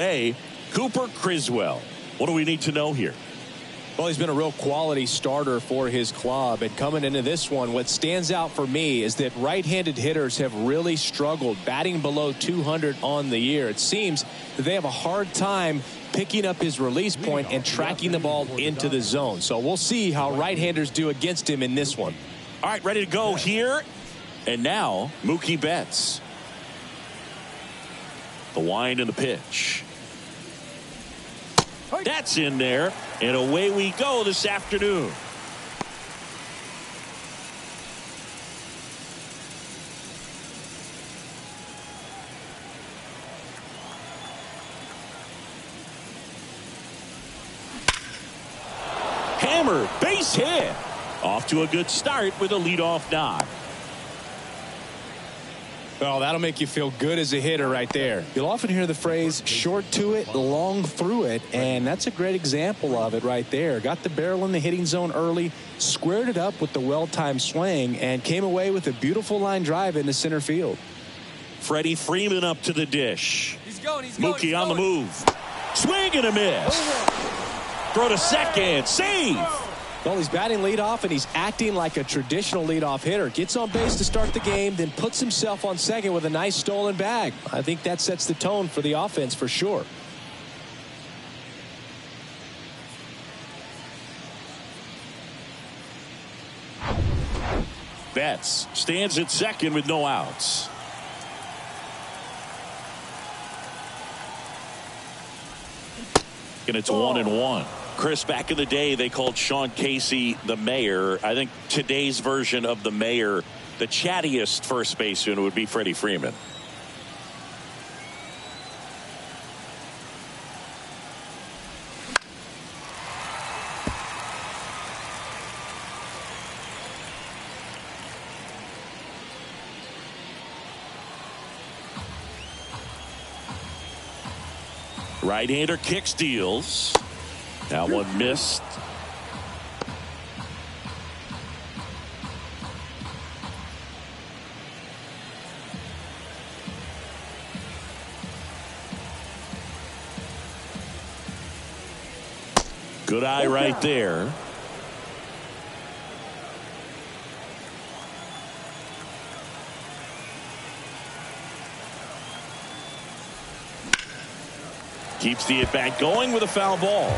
Hey, Cooper Criswell. What do we need to know here? Well, he's been a real quality starter for his club. And coming into this one, what stands out for me is that right-handed hitters have really struggled, batting below 200 on the year. It seems that they have a hard time picking up his release point and tracking the ball into the zone. So we'll see how right-handers do against him in this one. All right, ready to go here. And now, Mookie Betts. The wind and the pitch. That's in there, and away we go this afternoon. Hammer, base hit. Off to a good start with a leadoff knock. Well, that'll make you feel good as a hitter right there. You'll often hear the phrase short to it, long through it, and that's a great example of it right there. Got the barrel in the hitting zone early, squared it up with the well-timed swing, and came away with a beautiful line drive into center field. Freddie Freeman up to the dish. Mookie on the going. move. Swing and a miss. Throw to second. Save. Well, he's batting leadoff, and he's acting like a traditional leadoff hitter. Gets on base to start the game, then puts himself on second with a nice stolen bag. I think that sets the tone for the offense for sure. Betts stands at second with no outs. And it's 1-1. Chris, back in the day, they called Sean Casey the mayor. I think today's version of the mayor, the chattiest first baseman, would be Freddie Freeman. Right-hander kicks, deals. That one missed. Good eye right there. Keeps the at-bat going with a foul ball.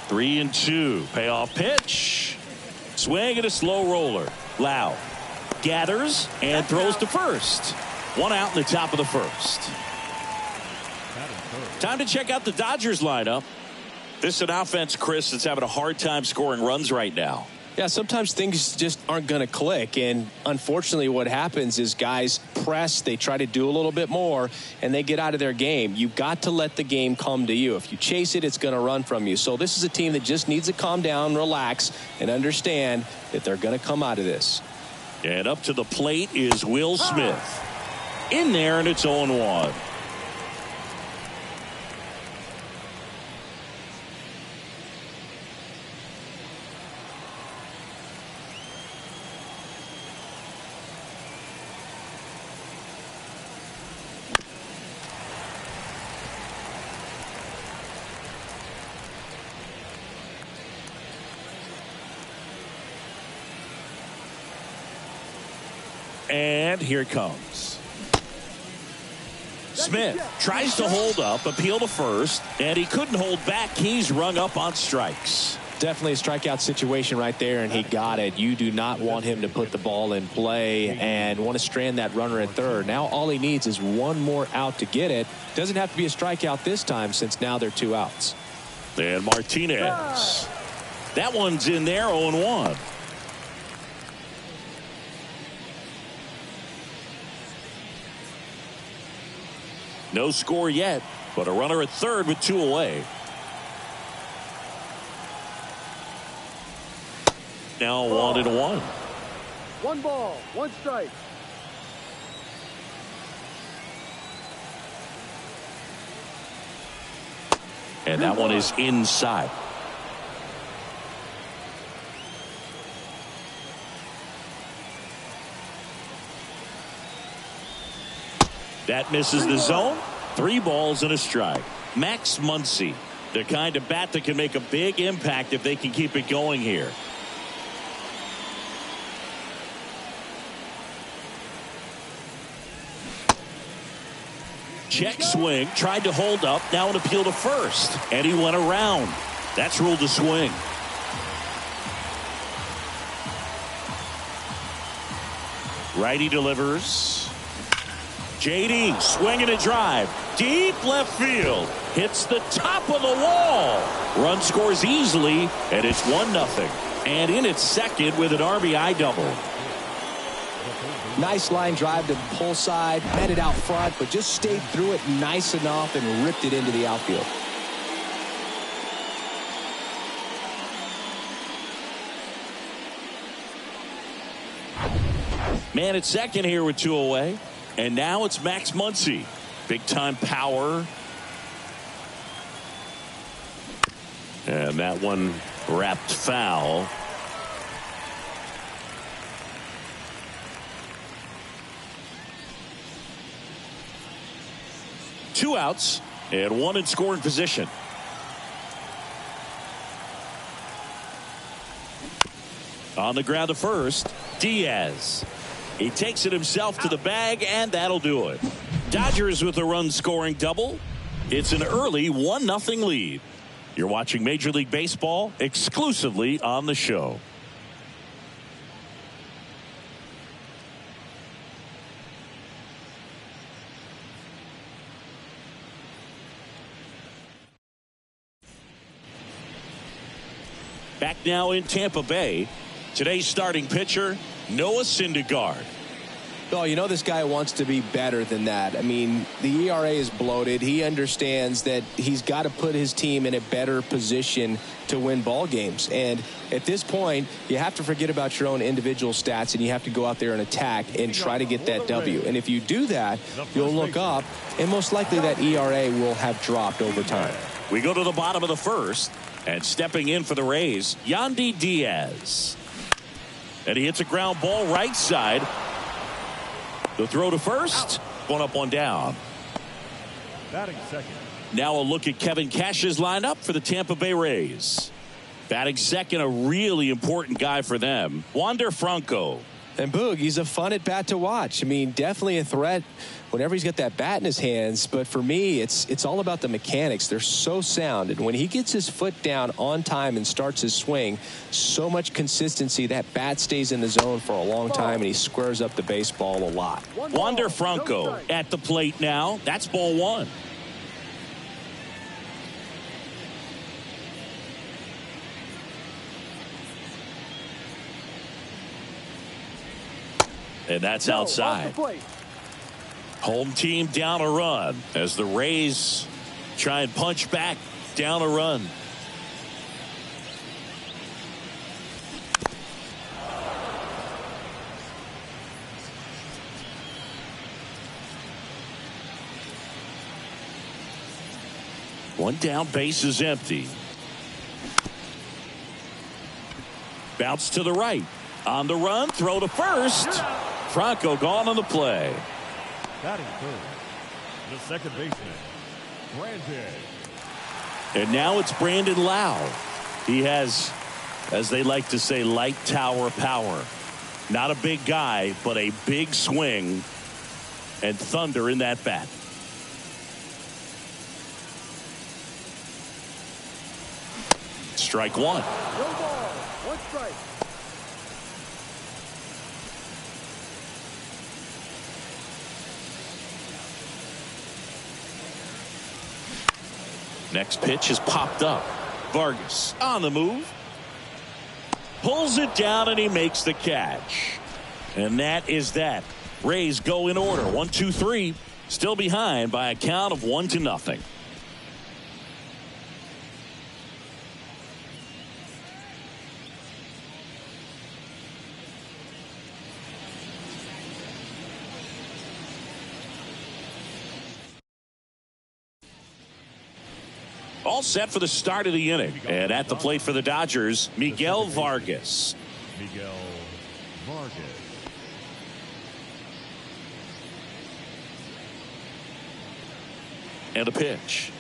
Three and two. Payoff pitch. Swing and a slow roller. Lau gathers and throws to first. One out in the top of the first. Time to check out the Dodgers lineup. This is an offense, Chris, that's having a hard time scoring runs right now. Yeah, sometimes things just aren't going to click, and unfortunately what happens is guys press, they try to do a little bit more, and they get out of their game. You've got to let the game come to you. If you chase it, it's going to run from you. So this is a team that just needs to calm down, relax, and understand that they're going to come out of this. And up to the plate is Will Smith. In there, and it's 0-1. And here it comes. Smith tries to hold up, appeal to first, and he couldn't hold back. He's rung up on strikes. Definitely a strikeout situation right there, and he got it. You do not want him to put the ball in play and want to strand that runner at third. Now all he needs is one more out to get it. Doesn't have to be a strikeout this time since now they're two outs. And Martinez. That one's in there, 0-1. No score yet, but a runner at third with two away. Now 1-1. 1 ball, 1 strike. And that one is inside. That misses the zone. 3 balls and a strike. Max Muncy, the kind of bat that can make a big impact if they can keep it going here. Check swing, tried to hold up, now an appeal to first, and he went around. That's ruled a swing. Righty delivers. JD swinging a drive. Deep left field. Hits the top of the wall. Run scores easily, and it's 1-0. And in its second with an RBI double. Nice line drive to the pull side, met it out front, but just stayed through it nice enough and ripped it into the outfield. Man at second here with 2 away. And now it's Max Muncy. Big time power. And that one wrapped foul. Two outs and 1 in scoring position. On the ground to first, Diaz. He takes it himself to the bag, and that'll do it. Dodgers with a run-scoring double. It's an early 1-0 lead. You're watching Major League Baseball exclusively on the show. Back now in Tampa Bay. Today's starting pitcher, Noah Syndergaard. Oh, you know this guy wants to be better than that. I mean, the ERA is bloated. He understands that he's got to put his team in a better position to win ball games. And at this point, you have to forget about your own individual stats, and you have to go out there and attack and try to get that W. And if you do that, you'll look up, and most likely that ERA will have dropped over time. We go to the bottom of the first, and stepping in for the Rays, Yandy Diaz. And he hits a ground ball right side. The throw to first. 1 up, 1 down. Batting second. Now a look at Kevin Cash's lineup for the Tampa Bay Rays. Batting second, a really important guy for them, Wander Franco. And Boog, he's a fun at bat to watch. I mean, definitely a threat whenever he's got that bat in his hands. But for me, it's all about the mechanics. They're so sound. And when he gets his foot down on time and starts his swing, so much consistency, that bat stays in the zone for a long time, and he squares up the baseball a lot. Wander Franco at the plate now. That's ball 1. And that's outside. Home team down a run as the Rays try and punch back down a run. One down, base is empty. Bounce to the right. On the run, throw to first. Franco gone on the play. Batting third, the second baseman, Brandon. And now it's Brandon Lau. He has, as they like to say, light tower power. Not a big guy, but a big swing and thunder in that bat. Strike 1. No ball, 1 strike. Next pitch is popped up. Vargas on the move. Pulls it down, and he makes the catch. And that is that. Rays go in order. 1, 2, 3. Still behind by a count of 1-0. All set for the start of the inning. And at the plate for the Dodgers, Miguel Vargas. Miguel Vargas. And a pitch.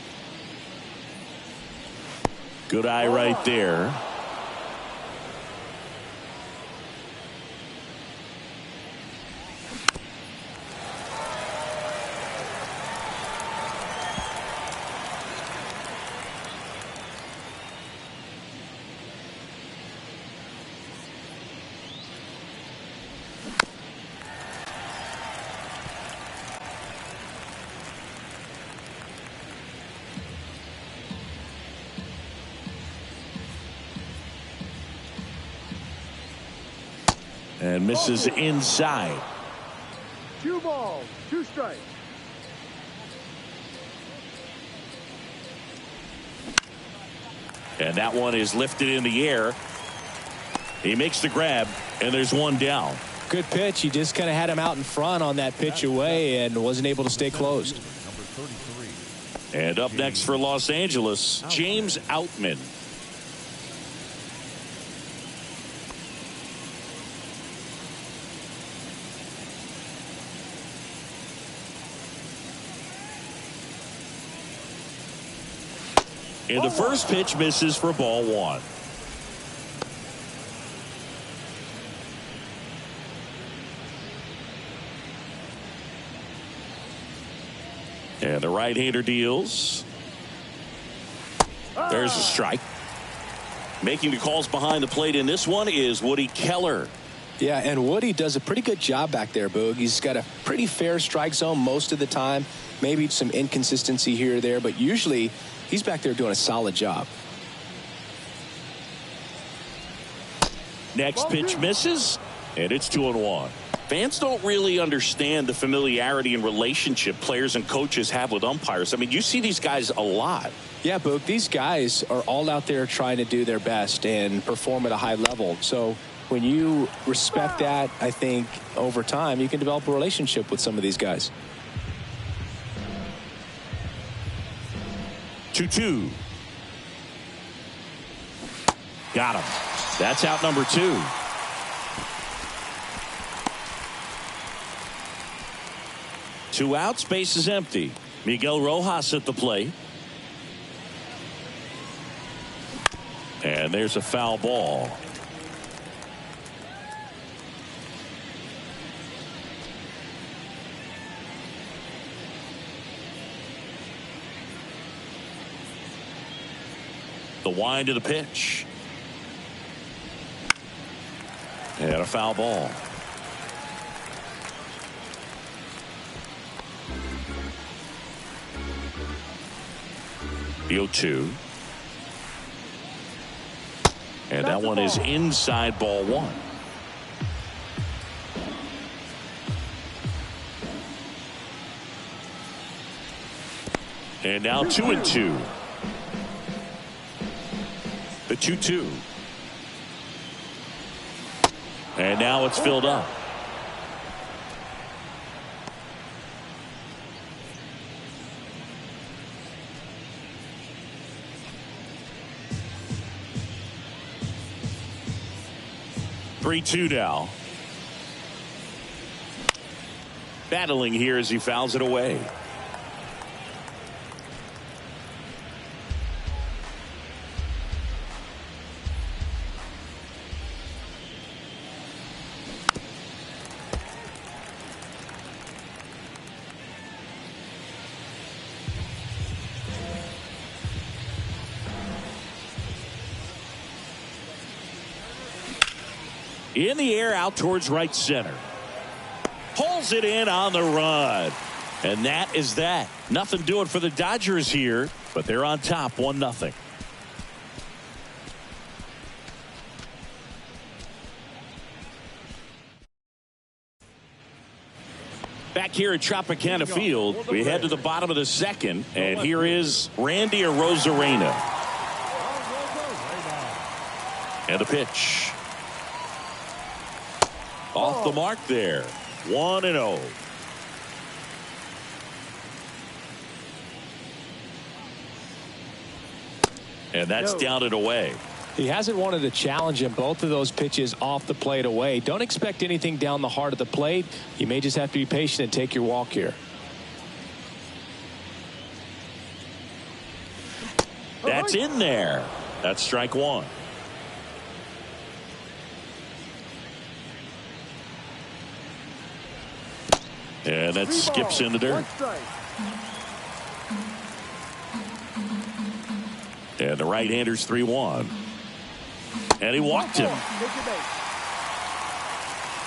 Good eye right there. And misses inside. 2 balls, 2 strikes. And that one is lifted in the air. He makes the grab, and there's 1 down. Good pitch. He just kind of had him out in front on that pitch away and wasn't able to stay closed. And up next for Los Angeles, James Outman. And the first pitch misses for ball 1. And the right-hander deals. There's a strike. Making the calls behind the plate in this one is Woody Keller. Yeah, and Woody does a pretty good job back there, Boog. He's got a pretty fair strike zone most of the time. Maybe some inconsistency here or there, but usually he's back there doing a solid job. Next pitch misses, and it's 2-1. Fans don't really understand the familiarity and relationship players and coaches have with umpires. I mean, you see these guys a lot. Yeah, Boog, these guys are all out there trying to do their best and perform at a high level. So when you respect that, I think over time you can develop a relationship with some of these guys. 2-2. Got him. That's out number 2. Two outs, base is empty. Miguel Rojas at the plate. And there's a foul ball. The wind of the pitch. And a foul ball. The 0-2. And that one is inside ball 1. And now 2-2. The 2-2. And now it's filled up. Three-two now. Battling here as he fouls it away. In the air out towards right center. Pulls it in on the run. And that is that. Nothing doing for the Dodgers here, but they're on top 1-0. Back here at Tropicana Field, we head to the bottom of the second, and here is Randy Arozarena. And a pitch. Off the mark there. 1-0. And that's down and away. He hasn't wanted to challenge him. Both of those pitches off the plate away. Don't expect anything down the heart of the plate. You may just have to be patient and take your walk here. That's in there. That's strike one. And that skips in the dirt. And the right-hander's 3-1. And he walked him.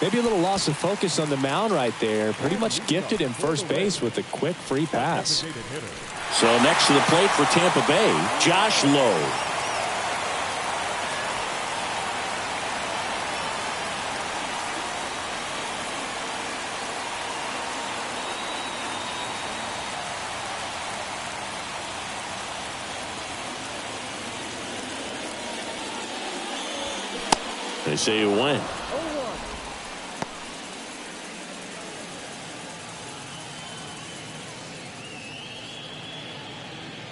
Maybe a little loss of focus on the mound right there. Pretty much gifted him first base with a quick free pass. So next to the plate for Tampa Bay, Josh Lowe. They say you win.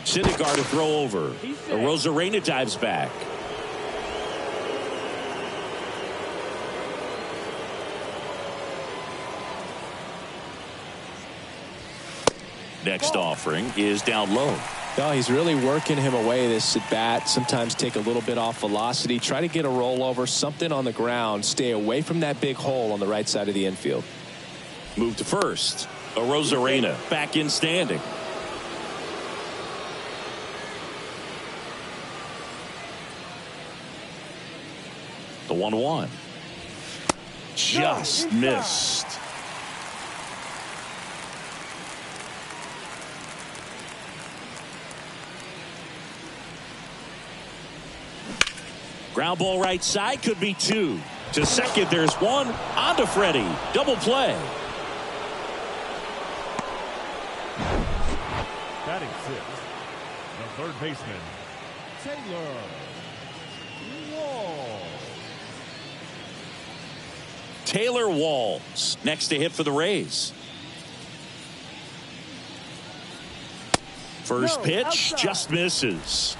Syndergaard to throw over. Rosarena dives back. Next offering is down low. No, he's really working him away this at bat. Sometimes take a little bit off velocity. Try to get a rollover, something on the ground. Stay away from that big hole on the right side of the infield. Move to first. Rosarena back in standing. The 1-1. Just missed. Ground ball right side, could be two. To second, there's one. On to Freddie. Double play. Batting sixth, the third baseman, Taylor Wall. Taylor Walls next to hit for the Rays. First pitch just misses.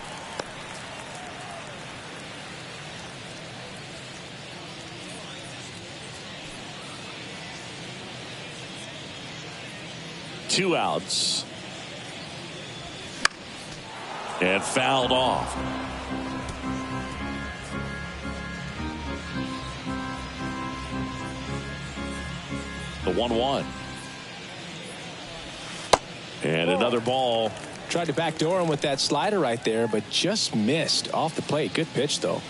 Two outs. And fouled off. The 1-1. And another ball. Tried to backdoor him with that slider right there, but just missed off the plate. Good pitch, though.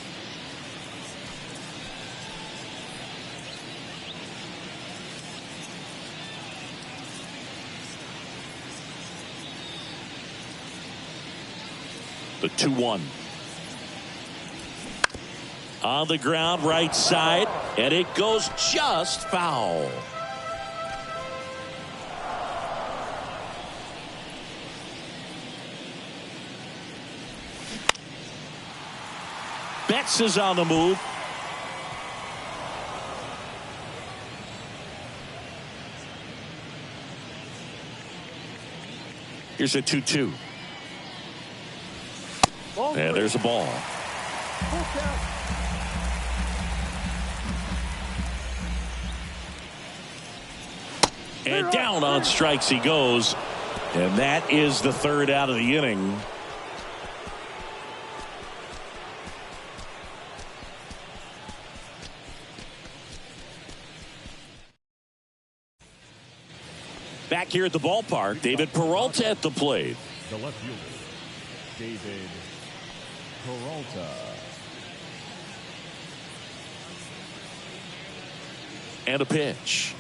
The 2-1. On the ground, right side, and it goes just foul. Betts is on the move. Here's a 2-2. And there's a ball. And down on strikes he goes. And that is the third out of the inning. Back here at the ballpark, David Peralta at the plate. The left fielder, David Peralta. And a pitch.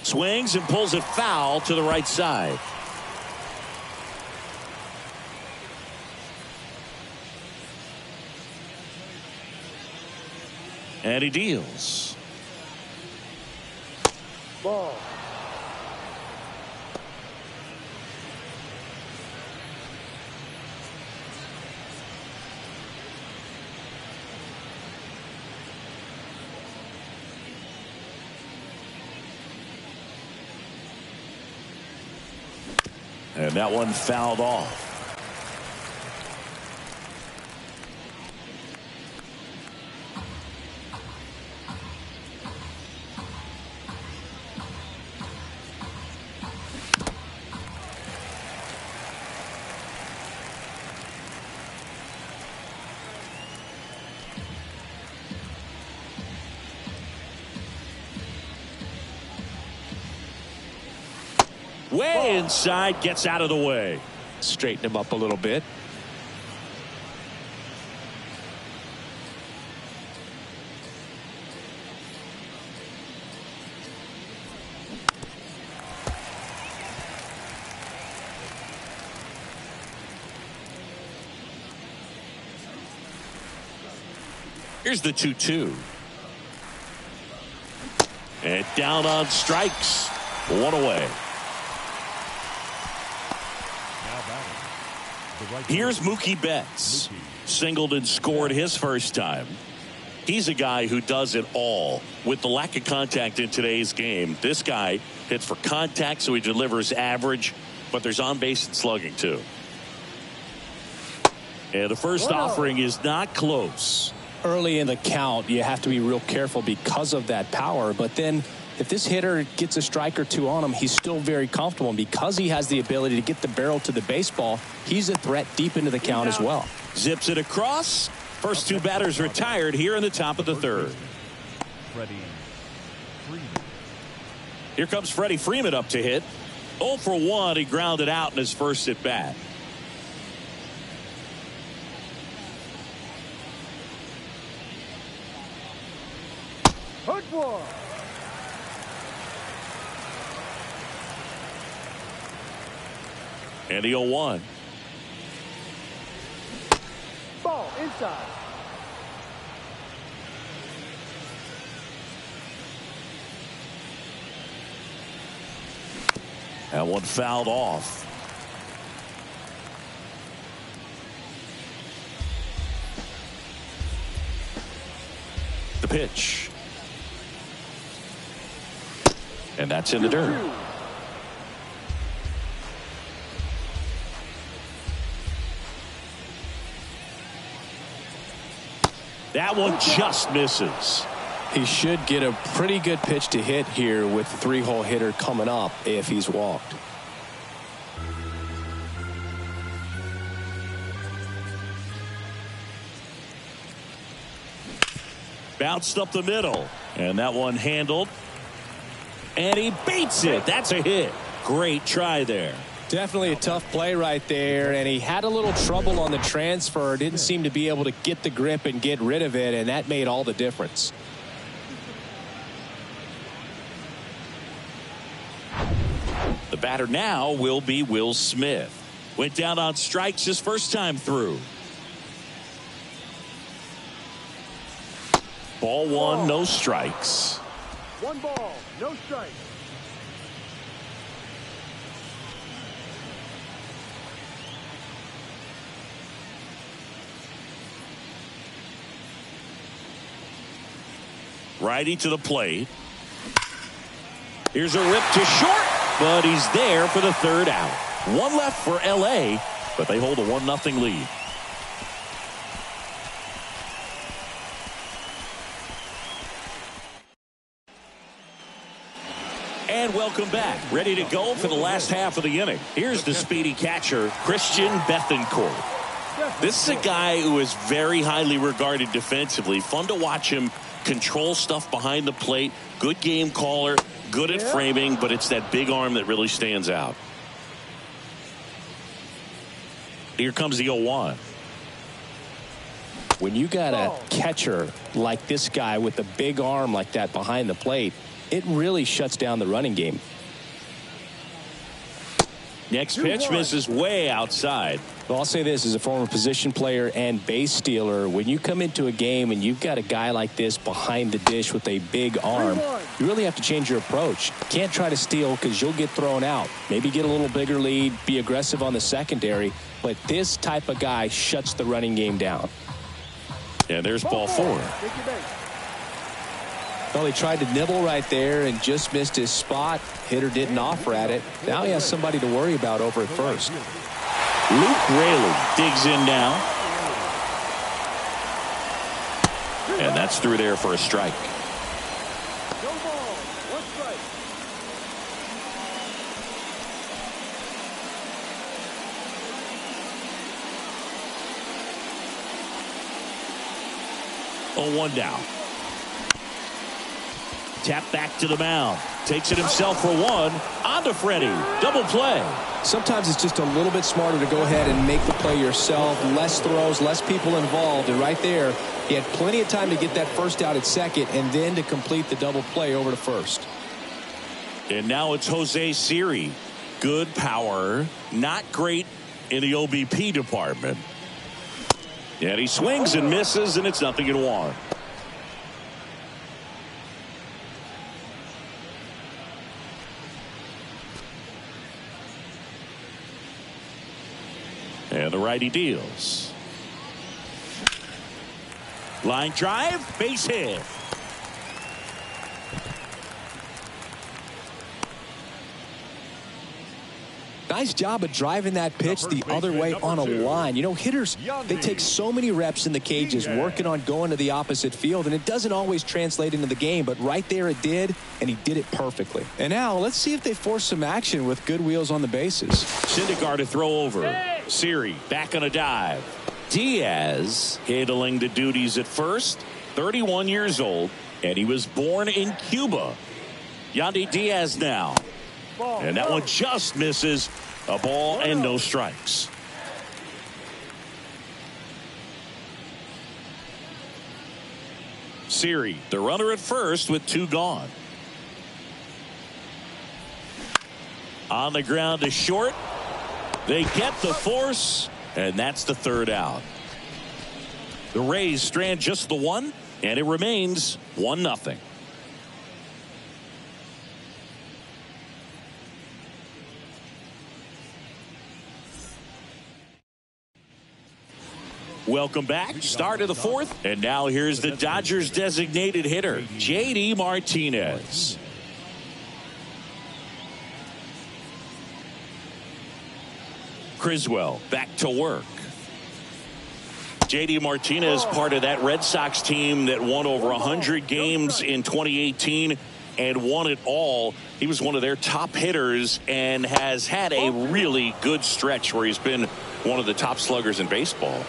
Swings and pulls it foul to the right side. And he deals. Ball. And that one fouled off. Way inside, gets out of the way. Straighten him up a little bit. Here's the 2-2. And down on strikes. One away. Here's Mookie Betts. Singled and scored his first time. He's a guy who does it all. With the lack of contact in today's game, this guy hits for contact, so he delivers average, but there's on base and slugging too. And the first offering is not close. Early in the count, you have to be real careful because of that power. But then if this hitter gets a strike or two on him, he's still very comfortable. And because he has the ability to get the barrel to the baseball, he's a threat deep into the count as well. Zips it across. First two batters retired here in the top of the third. Here comes Freddie Freeman up to hit. 0 for 1. He grounded out in his first at bat. And the 0-1. Ball inside. That one fouled off. The pitch. And that's in the dirt. That one just misses. He should get a pretty good pitch to hit here with the three-hole hitter coming up if he's walked. Bounced up the middle. And that one handled. And he beats it. That's a hit. Great try there. Definitely a tough play right there, and he had a little trouble on the transfer. Didn't seem to be able to get the grip and get rid of it, and that made all the difference. The batter now will be Will Smith. Went down on strikes his first time through. Ball one, no strikes. 1 ball, no strikes. Righty to the plate. Here's a rip to short, but he's there for the third out. One left for LA, but they hold a 1-0 lead. And welcome back. Ready to go for the last half of the inning. Here's the speedy catcher, Christian Bethancourt. This is a guy who is very highly regarded defensively. Fun to watch him control stuff behind the plate. Good game caller, good at framing, but it's that big arm that really stands out. Here comes the 0-1. When you got a catcher like this guy with a big arm like that behind the plate, it really shuts down the running game. Next pitch misses way outside. Well, I'll say this as a former position player and base stealer. When you come into a game and you've got a guy like this behind the dish with a big arm, you really have to change your approach. Can't try to steal because you'll get thrown out. Maybe get a little bigger lead, be aggressive on the secondary. But this type of guy shuts the running game down. And there's ball 4. Well, he tried to nibble right there and just missed his spot. Hitter didn't offer at it. Now he has somebody to worry about over at first. Luke Raley digs in now. And that's through there for a strike. No ball, 1 strike. Oh, 1 down. Tap back to the mound. Takes it himself for one. On to Freddie. Double play. Sometimes it's just a little bit smarter to go ahead and make the play yourself. Less throws, less people involved. And right there, he had plenty of time to get that first out at second and then to complete the double play over to first. And now it's Jose Siri. Good power. Not great in the OBP department. And he swings and misses, and it's 0-1. And the righty deals. Line drive, base hit. Nice job of driving that pitch the other way on a line. You know, hitters, they take so many reps in the cages working on going to the opposite field, and it doesn't always translate into the game, but right there it did, and he did it perfectly. And now let's see if they force some action with good wheels on the bases. Syndergaard to throw over. Siri back on a dive. Diaz handling the duties at first. 31 years old, and he was born in Cuba. Yandy Diaz now. And that one just misses. A ball and no strikes. Siri, the runner at first with 2 gone. On the ground to short. They get the force, and that's the 3rd out. The Rays strand just the 1, and it remains 1-0. Welcome back. Start of the 4th. And now here's the Dodgers designated hitter, J.D. Martinez. Criswell back to work. J.D. Martinez, part of that Red Sox team that won over 100 games in 2018 and won it all. He was one of their top hitters and has had a really good stretch where he's been one of the top sluggers in baseball.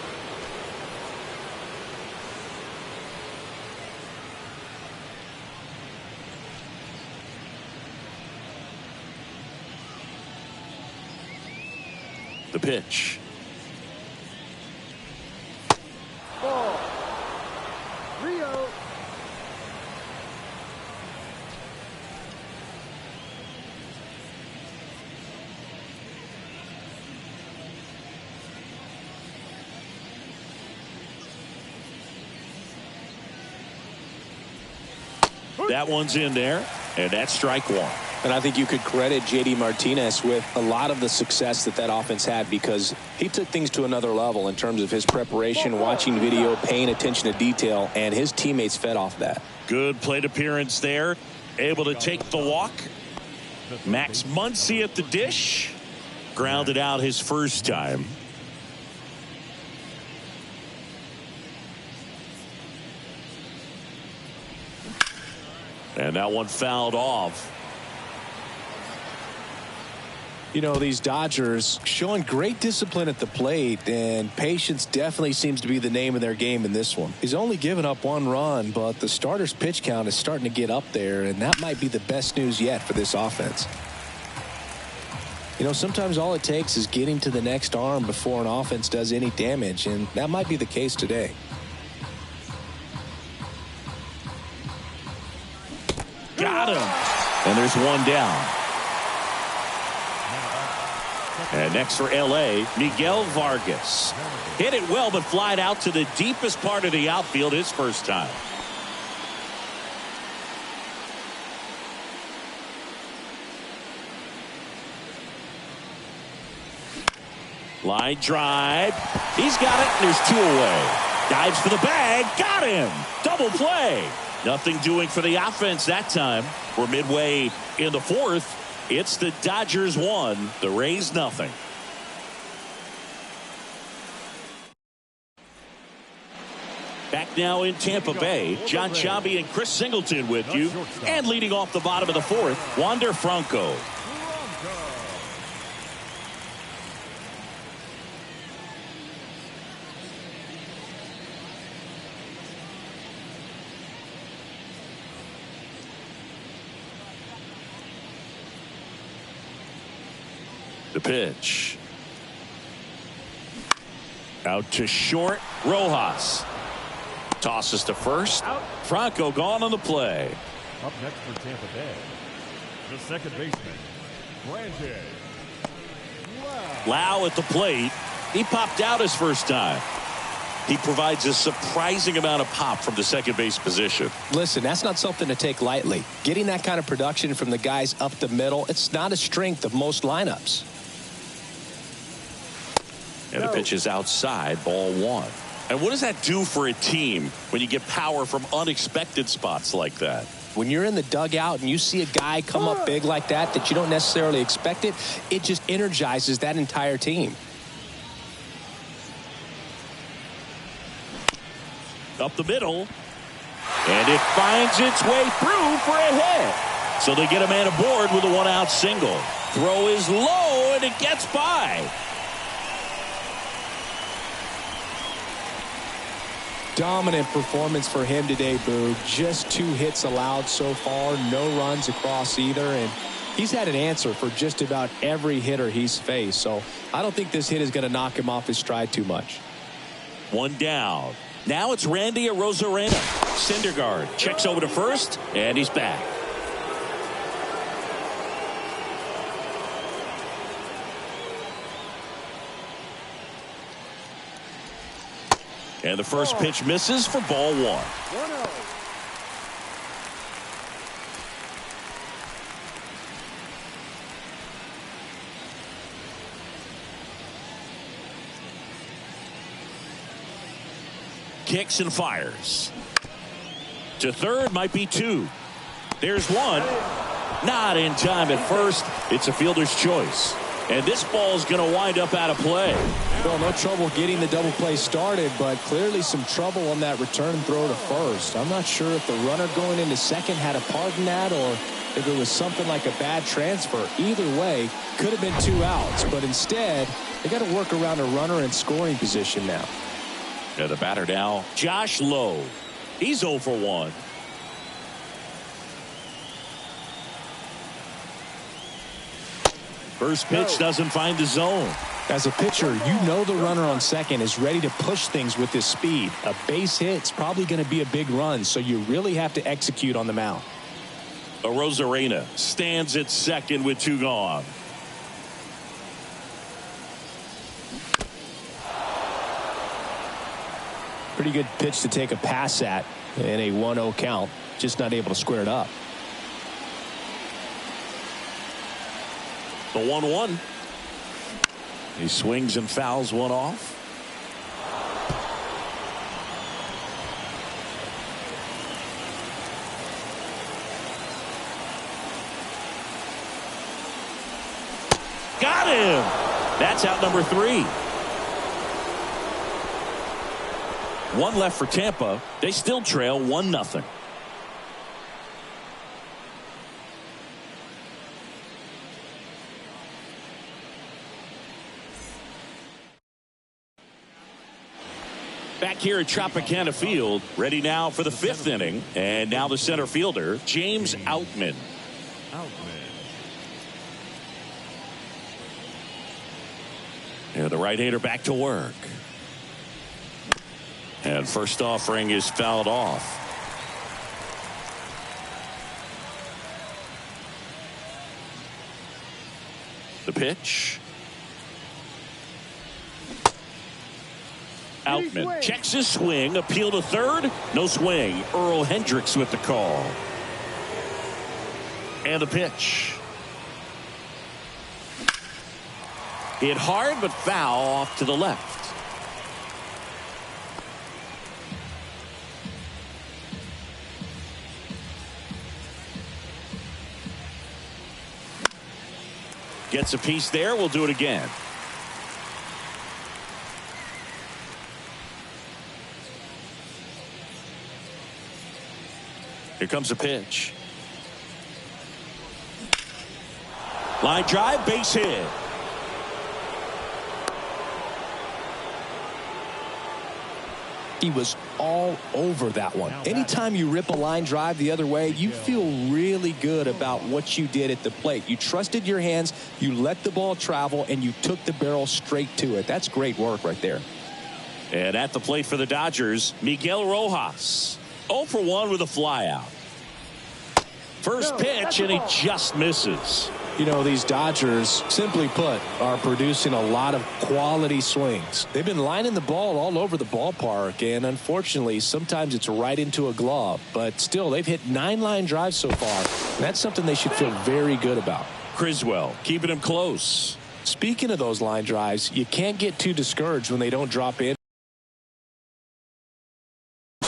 The pitch. Ball. Rio. That one's in there, and that's strike 1. And I think you could credit J.D. Martinez with a lot of the success that offense had because he took things to another level in terms of his preparation, watching video, paying attention to detail, and his teammates fed off that. Good plate appearance there. Able to take the walk. Max Muncy at the dish. Grounded out his first time. And that one fouled off. You know, these Dodgers showing great discipline at the plate, and patience definitely seems to be the name of their game in this one. He's only given up 1 run, but the starter's pitch count is starting to get up there, and that might be the best news yet for this offense. You know, sometimes all it takes is getting to the next arm before an offense does any damage, and that might be the case today. Got him. And there's 1 down. And next for L.A., Miguel Vargas. Hit it well, but flied out to the deepest part of the outfield his first time. Line drive. He's got it, and there's 2 away. Dives for the bag. Got him. Double play. Nothing doing for the offense that time. We're midway in the 4th. It's the Dodgers 1, the Rays nothing. Back now in Tampa Bay, John Chambi and Chris Singleton with you. And leading off the bottom of the 4th, Wander Franco. The pitch. Out to short. Rojas. Tosses to first. Out. Franco gone on the play. Up next for Tampa Bay, the second baseman, Brandon Lau at the plate. He popped out his first time. He provides a surprising amount of pop from the second base position. Listen, that's not something to take lightly. Getting that kind of production from the guys up the middle, it's not a strength of most lineups. And the pitch is outside, ball one. And what does that do for a team when you get power from unexpected spots like that? When you're in the dugout and you see a guy come up big like that you don't necessarily expect it, it just energizes that entire team. Up the middle. And it finds its way through for a hit. So they get a man aboard with a one-out single. Throw is low and it gets by. Dominant performance for him today, Boog. Just 2 hits allowed so far, no runs across either, and he's had an answer for just about every hitter he's faced. So I don't think this hit is going to knock him off his stride too much. One down. Now it's Randy Arozarena. Syndergaard checks over to first, and he's back. And the first pitch misses for ball one. 1-0. Kicks and fires. To third, might be 2. There's one. Not in time at first. It's a fielder's choice. And this ball's going to wind up out of play. Well, no trouble getting the double play started, but clearly some trouble on that return throw to first. I'm not sure if the runner going into second had a part in that or if it was something like a bad transfer. Either way, could have been 2 outs, but instead, they got to work around a runner in scoring position now. Yeah, the batter now, Josh Lowe. He's 0 for 1. First pitch doesn't find the zone. As a pitcher, you know the runner on second is ready to push things with his speed. A base hit's probably going to be a big run, so you really have to execute on the mound. Arozarena stands at second with 2 gone. Pretty good pitch to take a pass at in a 1-0 count. Just not able to square it up. The 1-1. He swings and fouls one off. Got him. That's out number 3. 1 left for Tampa. They still trail 1-0. Back here at Tropicana Field, ready now for the 5th inning. And now the center fielder, James Outman. And the right-hander back to work. And first offering is fouled off. The pitch. Outman checks his swing. Appeal to third. No swing. Earl Hendricks with the call. And the pitch. Hit hard but foul off to the left. Gets a piece there. We'll do it again. Here comes a pitch. Line drive, base hit. He was all over that one. Anytime you rip a line drive the other way, you feel really good about what you did at the plate. You trusted your hands, you let the ball travel, and you took the barrel straight to it. That's great work right there. And at the plate for the Dodgers, Miguel Rojas. 0 for 1 with a flyout. First pitch, and he just misses. You know, these Dodgers, simply put, are producing a lot of quality swings. They've been lining the ball all over the ballpark, and unfortunately, sometimes it's right into a glove. But still, they've hit 9 line drives so far. And that's something they should feel very good about. Criswell keeping him close. Speaking of those line drives, you can't get too discouraged when they don't drop in.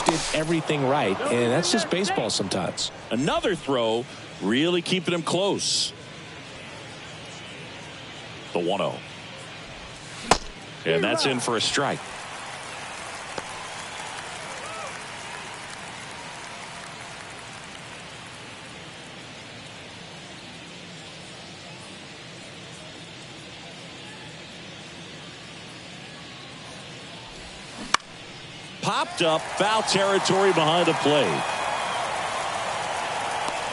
Did everything right, and that's just baseball sometimes. Another throw, really keeping him close. The 1-0. And that's in for a strike. Popped up, foul territory behind the plate.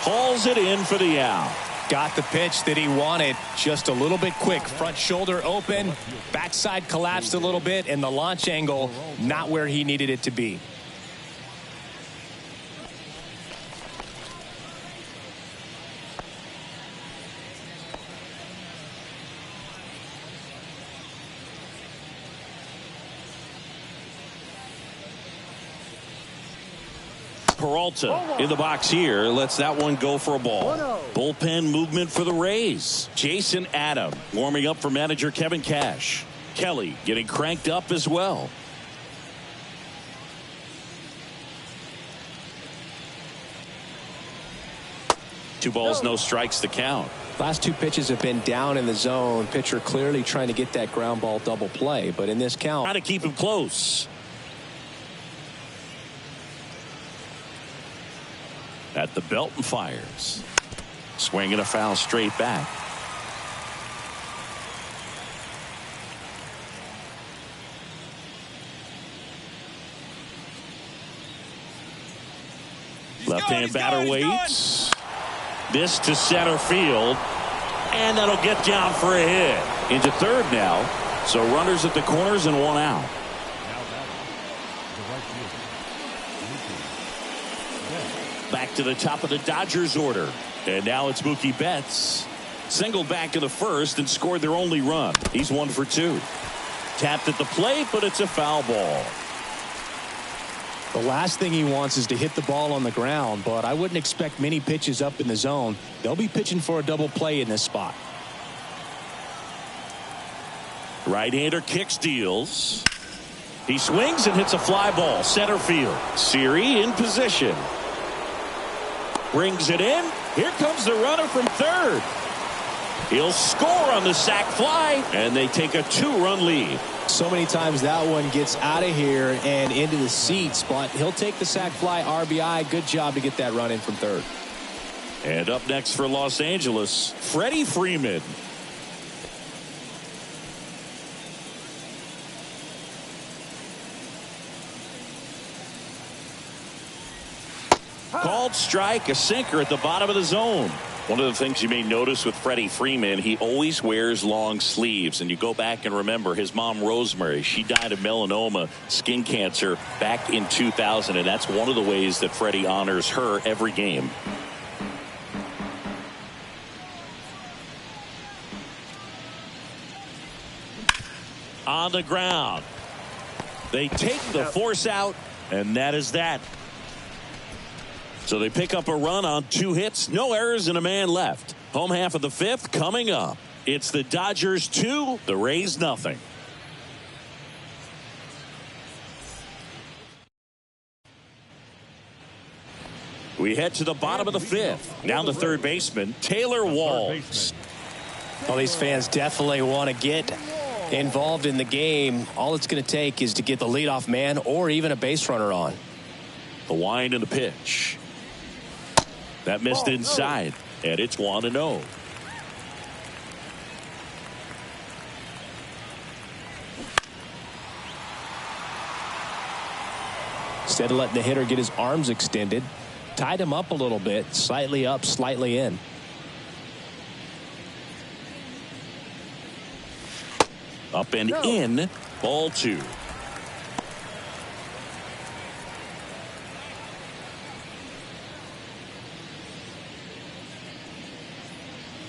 Hauls it in for the out. Got the pitch that he wanted, just a little bit quick. Front shoulder open, backside collapsed a little bit, and the launch angle not where he needed it to be. Peralta in the box here lets that one go for a ball. Bullpen movement for the Rays. Jason Adam warming up for manager Kevin Cash. Kelly getting cranked up as well. Two balls, no strikes to count. Last 2 pitches have been down in the zone. Pitcher clearly trying to get that ground ball double play, but in this count, trying to keep him close. At the belt and fires. Swinging a foul straight back. Left-hand batter waits. This to center field. And that'll get down for a hit. Into third now. So runners at the corners and 1 out. Back to the top of the Dodgers order. And now it's Mookie Betts. Singled back to the first and scored their only run. He's 1 for 2. Tapped at the plate, but it's a foul ball. The last thing he wants is to hit the ball on the ground, but I wouldn't expect many pitches up in the zone. They'll be pitching for a double play in this spot. Right-hander kicks, deals. He swings and hits a fly ball. Center field. Siri in position. Brings it in. Here comes the runner from third. He'll score on the sac fly, and they take a 2-run lead. So many times that one gets out of here and into the seats, but he'll take the sac fly RBI. Good job to get that run in from third. And up next for Los Angeles, Freddie Freeman. Called strike, a sinker at the bottom of the zone. One of the things you may notice with Freddie Freeman, he always wears long sleeves. And you go back and remember his mom, Rosemary, she died of melanoma, skin cancer, back in 2000. And that's one of the ways that Freddie honors her every game. On the ground. They take the force out, and that is that. So they pick up a run on 2 hits, no errors, and a man left. Home half of the 5th coming up. It's the Dodgers 2, the Rays nothing. We head to the bottom of the 5th. Now the third baseman, Taylor Walls. Well, these fans definitely want to get involved in the game. All it's going to take is to get the leadoff man or even a base runner on. The wind and the pitch. That missed inside, and it's 1-0. Instead of letting the hitter get his arms extended, tied him up a little bit, slightly up, slightly in. Up and in, ball 2.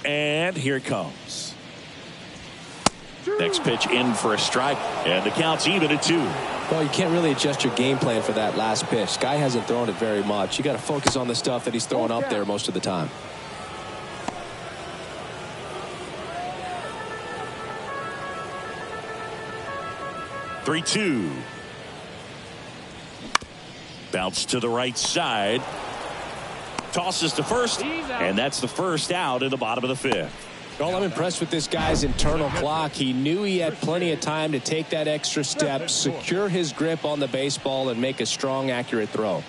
And here it comes. Next pitch in for a strike, and the count's even at 2. Well, you can't really adjust your game plan for that last pitch. Guy hasn't thrown it very much. You got to focus on the stuff that he's throwing up there most of the time. Three, 2. Bounce to the right side. Tosses to first, and that's the first out in the bottom of the 5th. Well, I'm impressed with this guy's internal clock. He knew he had plenty of time to take that extra step, secure his grip on the baseball, and make a strong, accurate throw.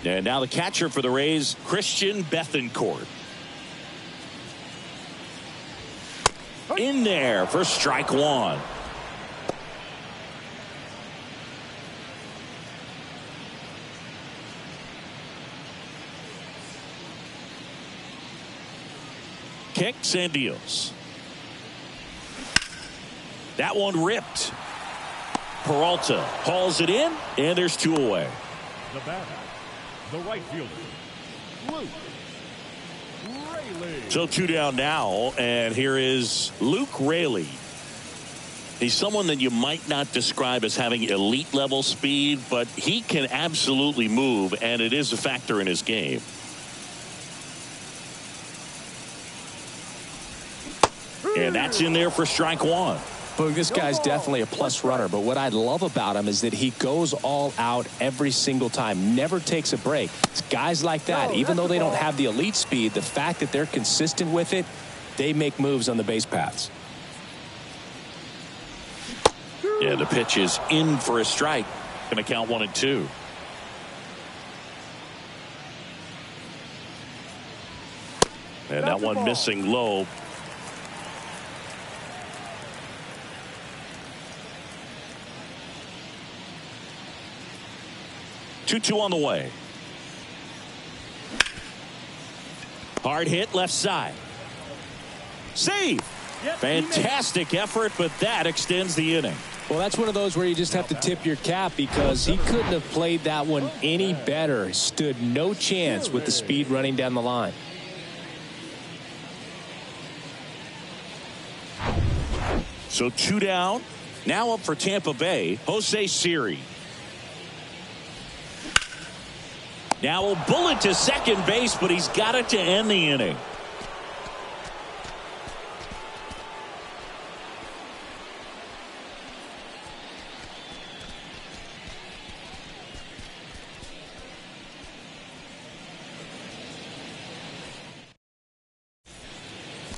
And now the catcher for the Rays, Christian Bethancourt. In there for strike 1. Kicks and deals. That one ripped. Peralta hauls it in, and there's 2 away. The batter, the right fielder, Luke Raley. So 2 down now, and here is Luke Raley. He's someone that you might not describe as having elite level speed, but he can absolutely move, and it is a factor in his game. And that's in there for strike 1. Look, this guy's definitely a plus runner, but what I love about him is that he goes all out every single time, never takes a break. It's guys like that, even though they don't have the elite speed, the fact that they're consistent with it, they make moves on the base paths. Yeah, the pitch is in for a strike. Going to count 1 and 2. And that one missing low. Two on the way. Hard hit left side. Save. Fantastic effort, but that extends the inning. Well, that's one of those where you just have to tip your cap because he couldn't have played that one any better. Stood no chance with the speed running down the line. So 2 down. Now up for Tampa Bay, Jose Siri. Now a bullet to second base, but he's got it to end the inning.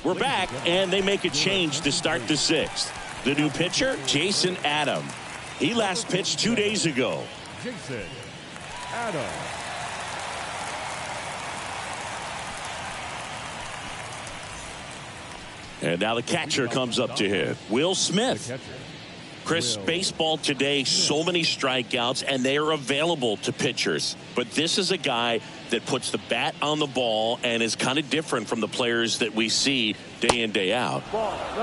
We're back, and they make a change to start the 6th. The new pitcher, Jason Adam. He last pitched 2 days ago. Jason Adam. And now the catcher comes up to hit. Will Smith. Chris, baseball today, so many strikeouts, and they are available to pitchers. But this is a guy that puts the bat on the ball and is kind of different from the players that we see day in, day out.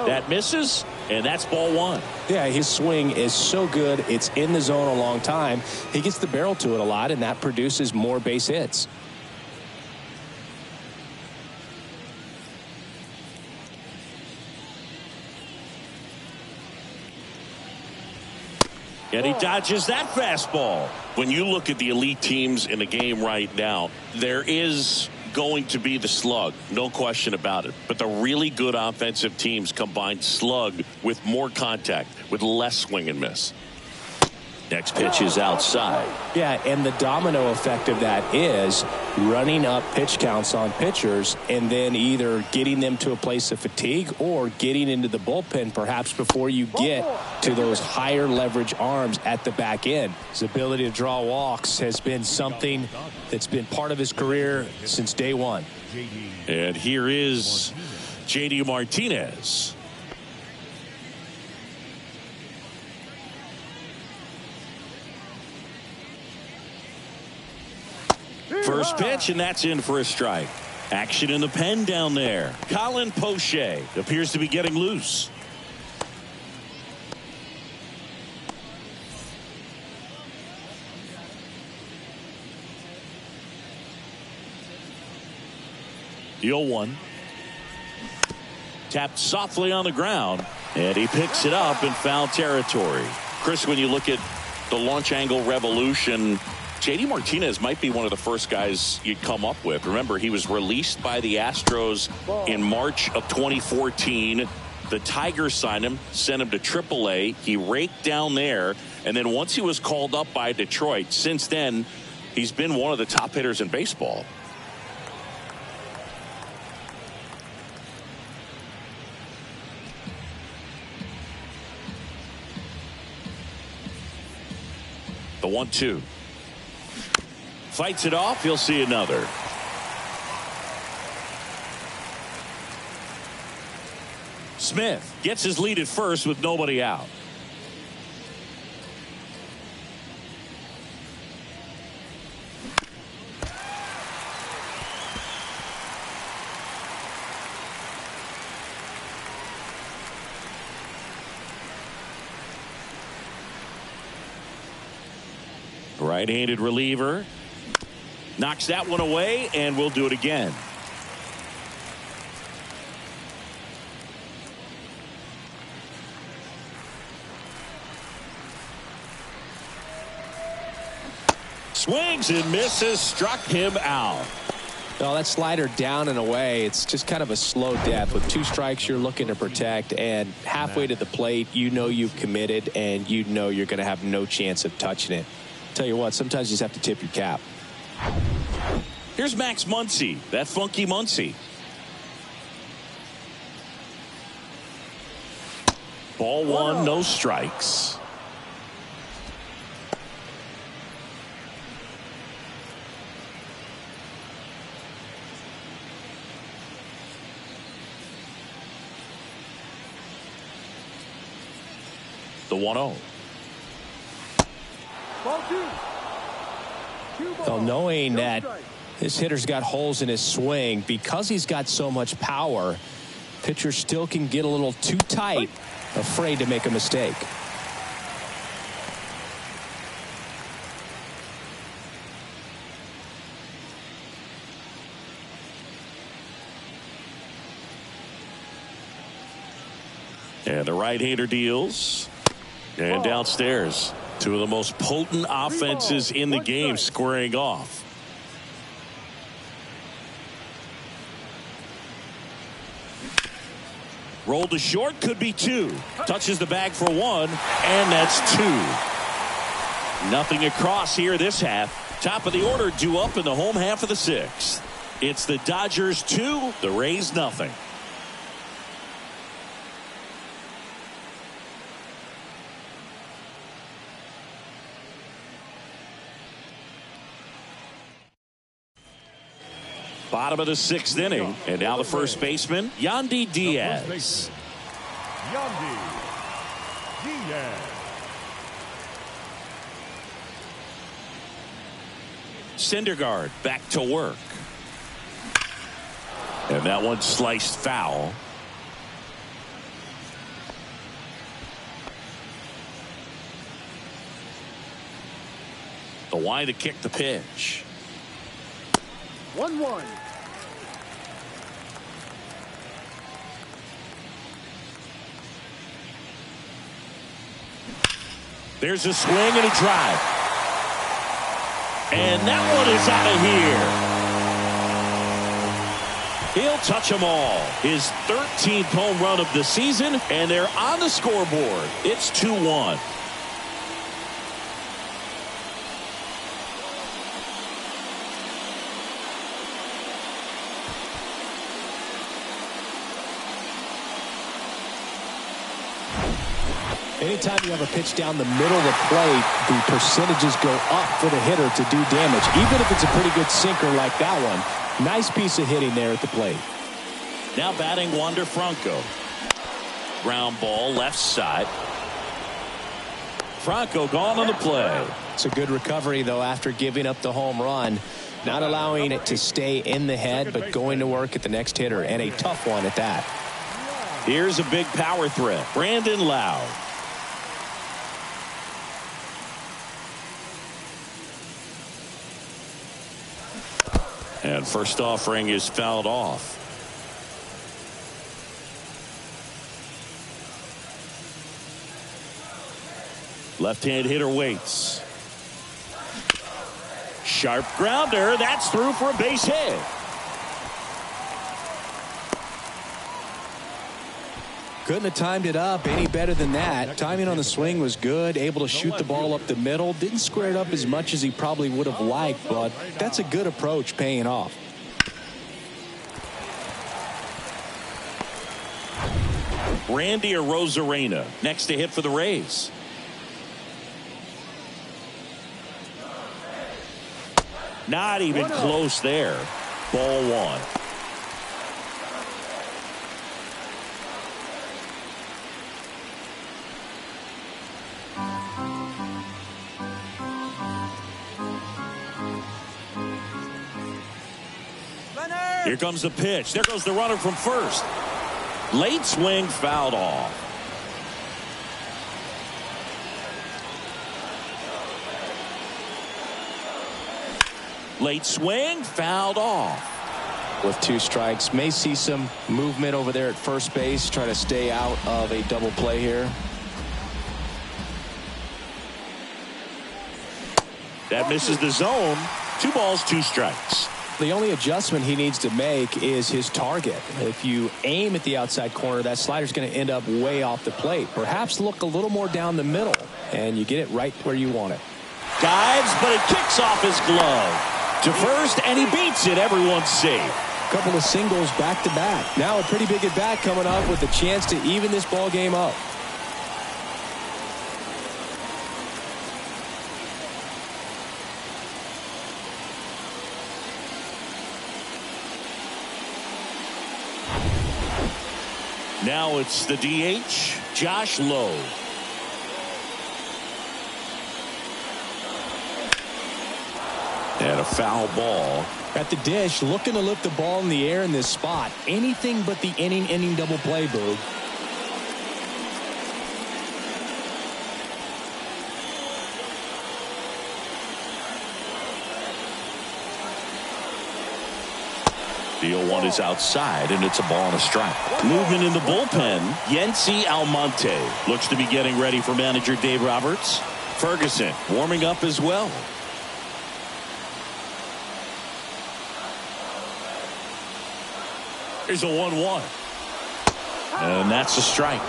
That misses, and that's ball 1. Yeah, his swing is so good. It's in the zone a long time. He gets the barrel to it a lot, and that produces more base hits. And he dodges that fastball. When you look at the elite teams in the game right now, there is going to be the slug, no question about it. But the really good offensive teams combine slug with more contact, with less swing and miss. Next pitch is outside. Yeah, and the domino effect of that is running up pitch counts on pitchers and then either getting them to a place of fatigue or getting into the bullpen perhaps before you get to those higher leverage arms at the back end. His ability to draw walks has been something that's been part of his career since day one. And here is J.D. Martinez. First pitch, and that's in for a strike. Action in the pen down there. Colin Poche appears to be getting loose. The 0-1. Tapped softly on the ground, and he picks it up in foul territory. Chris, when you look at the launch angle revolution, JD Martinez might be one of the first guys you'd come up with. Remember, he was released by the Astros in March of 2014. The Tigers signed him, sent him to AAA. He raked down there, and then once he was called up by Detroit, since then, he's been one of the top hitters in baseball. The 1-2. Fights it off. He'll see another. Smith gets his lead at first with nobody out. Right-handed reliever knocks that one away, and we'll do it again. Swings and misses, struck him out. No, that slider down and away. It's just kind of a slow death. With 2 strikes, you're looking to protect, and halfway to the plate, you know you've committed, and you know you're going to have no chance of touching it. Tell you what, sometimes you just have to tip your cap. Here's Max Muncy, that funky Muncy. Ball 1, no strikes. The 1-0. Well, knowing that this hitter's got holes in his swing, because he's got so much power, pitcher still can get a little too tight, afraid to make a mistake. And the right-hander deals. And downstairs, 2 of the most potent offenses in the game squaring off. Rolled to short, could be 2. Touches the bag for 1, and that's 2. Nothing across here this half. Top of the order due up in the home half of the 6th. It's the Dodgers 2, the Rays nothing. Bottom of the 6th inning, and now the first baseman, Yandy Diaz. Yandy Diaz. Syndergaard back to work. And that one sliced foul. The wide to kick the pitch. 1-1. There's a swing and a drive. And that one is out of here. He'll touch them all. His 13th home run of the season, and they're on the scoreboard. It's 2-1. Anytime you have a pitch down the middle of the plate, the percentages go up for the hitter to do damage, even if it's a pretty good sinker like that one. Nice piece of hitting there at the plate. Now batting Wander Franco. Ground ball left side. Franco gone on the play. It's a good recovery, though, after giving up the home run. not allowing it to stay in the head, but going to work at the next hitter, and a tough one at that. Here's a big power threat. Brandon Lowe. And first offering is fouled off. Left-hand hitter waits. Sharp grounder. That's through for a base hit. Couldn't have timed it up any better than that. Timing on the swing was good. Able to shoot the ball up the middle. Didn't square it up as much as he probably would have liked, but that's a good approach, paying off. Randy Arozarena next to hit for the Rays. Not even close there. Ball one. Here comes the pitch. There goes the runner from first. Late swing, fouled off. Late swing, fouled off. With 2 strikes, may see some movement over there at first base, try to stay out of a double play here. That misses the zone. 2 balls, 2 strikes. The only adjustment he needs to make is his target. If you aim at the outside corner, that slider's going to end up way off the plate. Perhaps look a little more down the middle, and you get it right where you want it. Dives, but it kicks off his glove. To first, and he beats it. Everyone's safe. Couple of singles back to back. Now a pretty big at bat coming up with a chance to even this ball game up. Now it's the DH, Josh Lowe. And a foul ball. At the dish, looking to lift the ball in the air in this spot. Anything but the inning double play, Boog. The 0-1 is outside, and it's a ball and a strike. Movement in the bullpen. Yency Almonte looks to be getting ready for manager Dave Roberts. Ferguson warming up as well. Here's a 1-1. And that's a strike.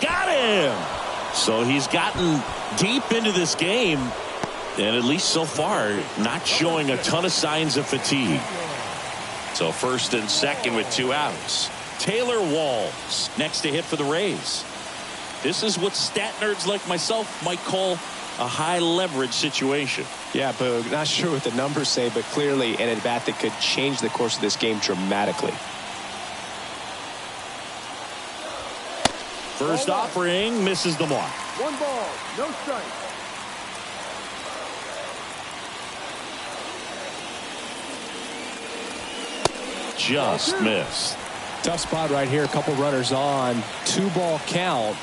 Got him! So he's gotten deep into this game, and at least so far, not showing a ton of signs of fatigue. So first and second with 2 outs. Taylor Walls next to hit for the Rays. This is what stat nerds like myself might call a high leverage situation. Yeah, Boog, not sure what the numbers say, but clearly an at bat that could change the course of this game dramatically. First offering misses the mark. 1 ball, no strike. Just missed. Tough spot right here. A couple runners on. 2-ball count.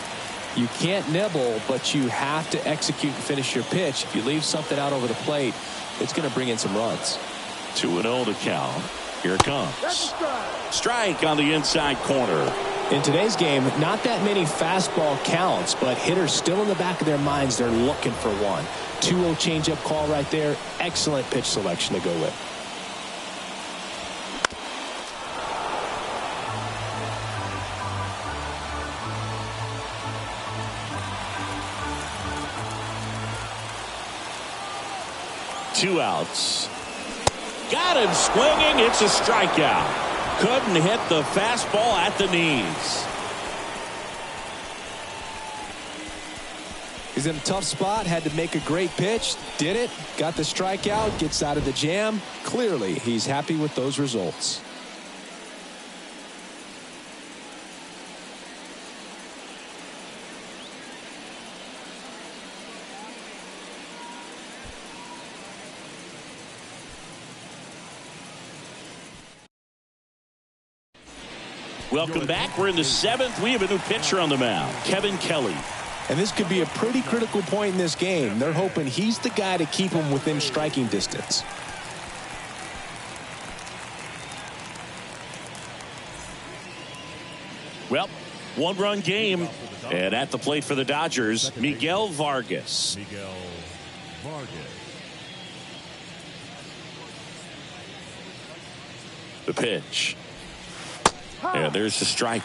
You can't nibble, but you have to execute and finish your pitch. If you leave something out over the plate, it's going to bring in some runs. 2-0 to count. Here it comes. Strike on the inside corner. In today's game, not that many fastball counts, but hitters still in the back of their minds, they're looking for one. 2-0 changeup call right there. Excellent pitch selection to go with. Two outs. Got him swinging. It's a strikeout. Couldn't hit the fastball at the knees. He's in a tough spot. Had to make a great pitch. Did it. Got the strikeout. Gets out of the jam. Clearly, he's happy with those results. Welcome back. We're in the 7th. We have a new pitcher on the mound, Kevin Kelly. And this could be a pretty critical point in this game. They're hoping he's the guy to keep them within striking distance. Well, one-run game. And at the plate for the Dodgers, Miguel Vargas. Miguel Vargas. The pitch. And there's the strike.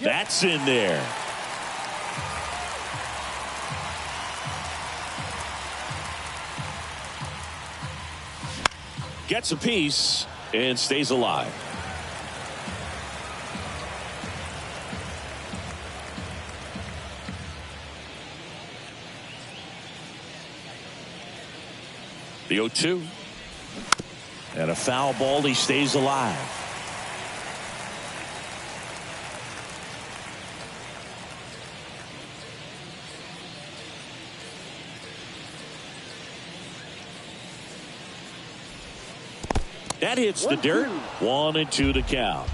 That's in there. Gets a piece and stays alive. The 0-2. And a foul ball. He stays alive. That hits the dirt. 1-2 to count.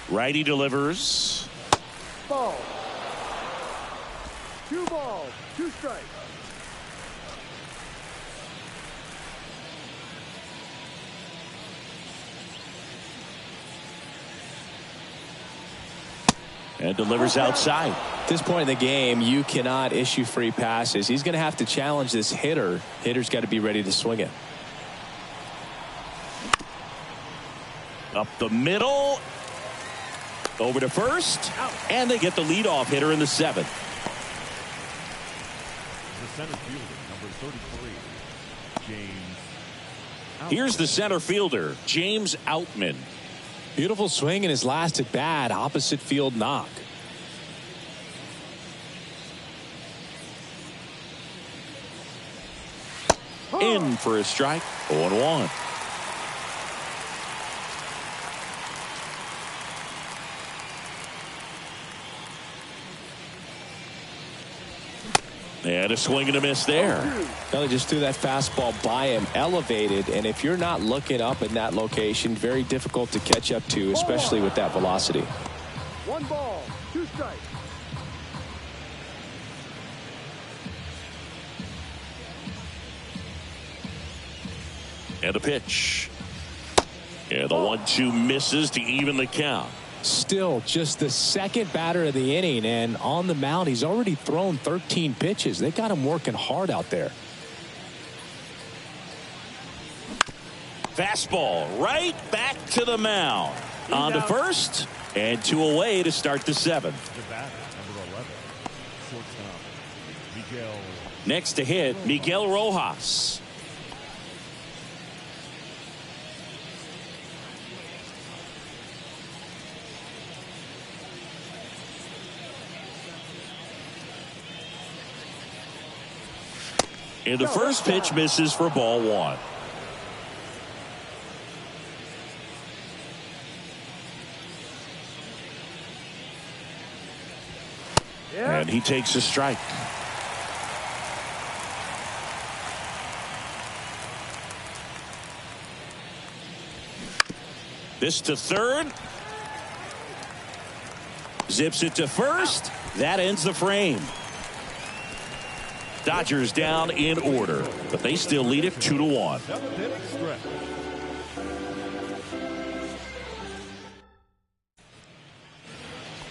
Righty delivers. Ball. 2 balls, 2 strikes. And delivers outside. At this point in the game, you cannot issue free passes. He's going to have to challenge this hitter. Hitter's got to be ready to swing it. Up the middle. Over to first. And they get the leadoff hitter in the 7th. The center fielder, number 33, James Outman. Here's the center fielder, James Outman. Beautiful swing in his last at bat. Opposite field knock. In for a strike. 0-1. And a swing and a miss there. Well, they just threw that fastball by him, elevated, and if you're not looking up in that location, very difficult to catch up to, especially with that velocity. 1 ball, 2 strikes. And a pitch. And the 1-2 misses to even the count. Still just the second batter of the inning, and on the mound he's already thrown 13 pitches. They got him working hard out there. Fastball right back to the mound. On to first and 2 away to start the 7th. The batter, number 11, shortstop, Miguel. Next to hit, Miguel Rojas. And the first pitch misses for ball 1. And he takes a strike. This to third. Zips it to first. That ends the frame. Dodgers down in order, but they still lead it 2-1. 7th stretch.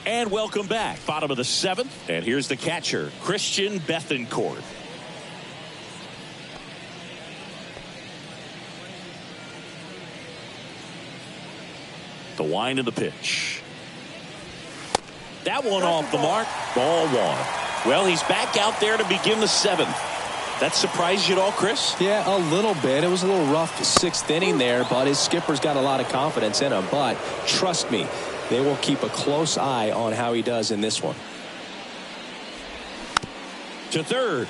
And welcome back. Bottom of the 7th. And here's the catcher, Christian Bethancourt. The wind of the pitch. That one off the mark. Ball 1. Well, he's back out there to begin the 7th. That surprised you at all, Chris? Yeah, a little bit. It was a little rough 6th inning there, but his skipper's got a lot of confidence in him. But trust me, They will keep a close eye on how he does in this one. To third.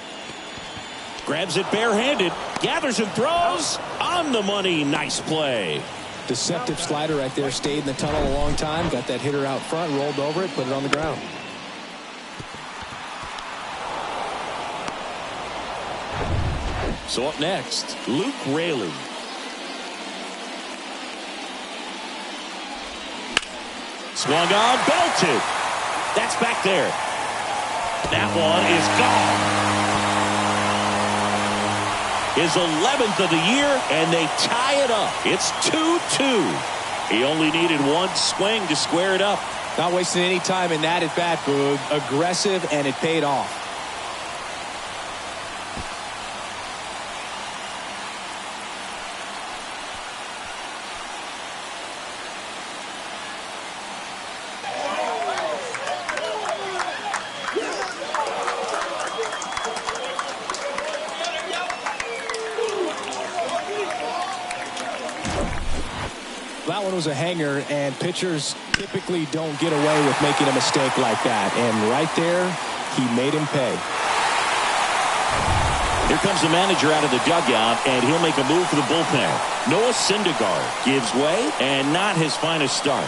Grabs it barehanded. Gathers and throws. On the money. Nice play. Deceptive slider right there. Stayed in the tunnel a long time. Got that hitter out front. Rolled over it. Put it on the ground. So up next, Luke Raley. Swung on, belted. That's back there. That one is gone. His 11th of the year, and they tie it up. It's 2-2. He only needed one swing to square it up. Not wasting any time in that at bat, Boog. Aggressive, and it paid off. That one was a hanger, and pitchers typically don't get away with making a mistake like that. And right there, he made him pay. Here comes the manager out of the dugout, and he'll make a move for the bullpen. Noah Syndergaard gives way, and not his finest start.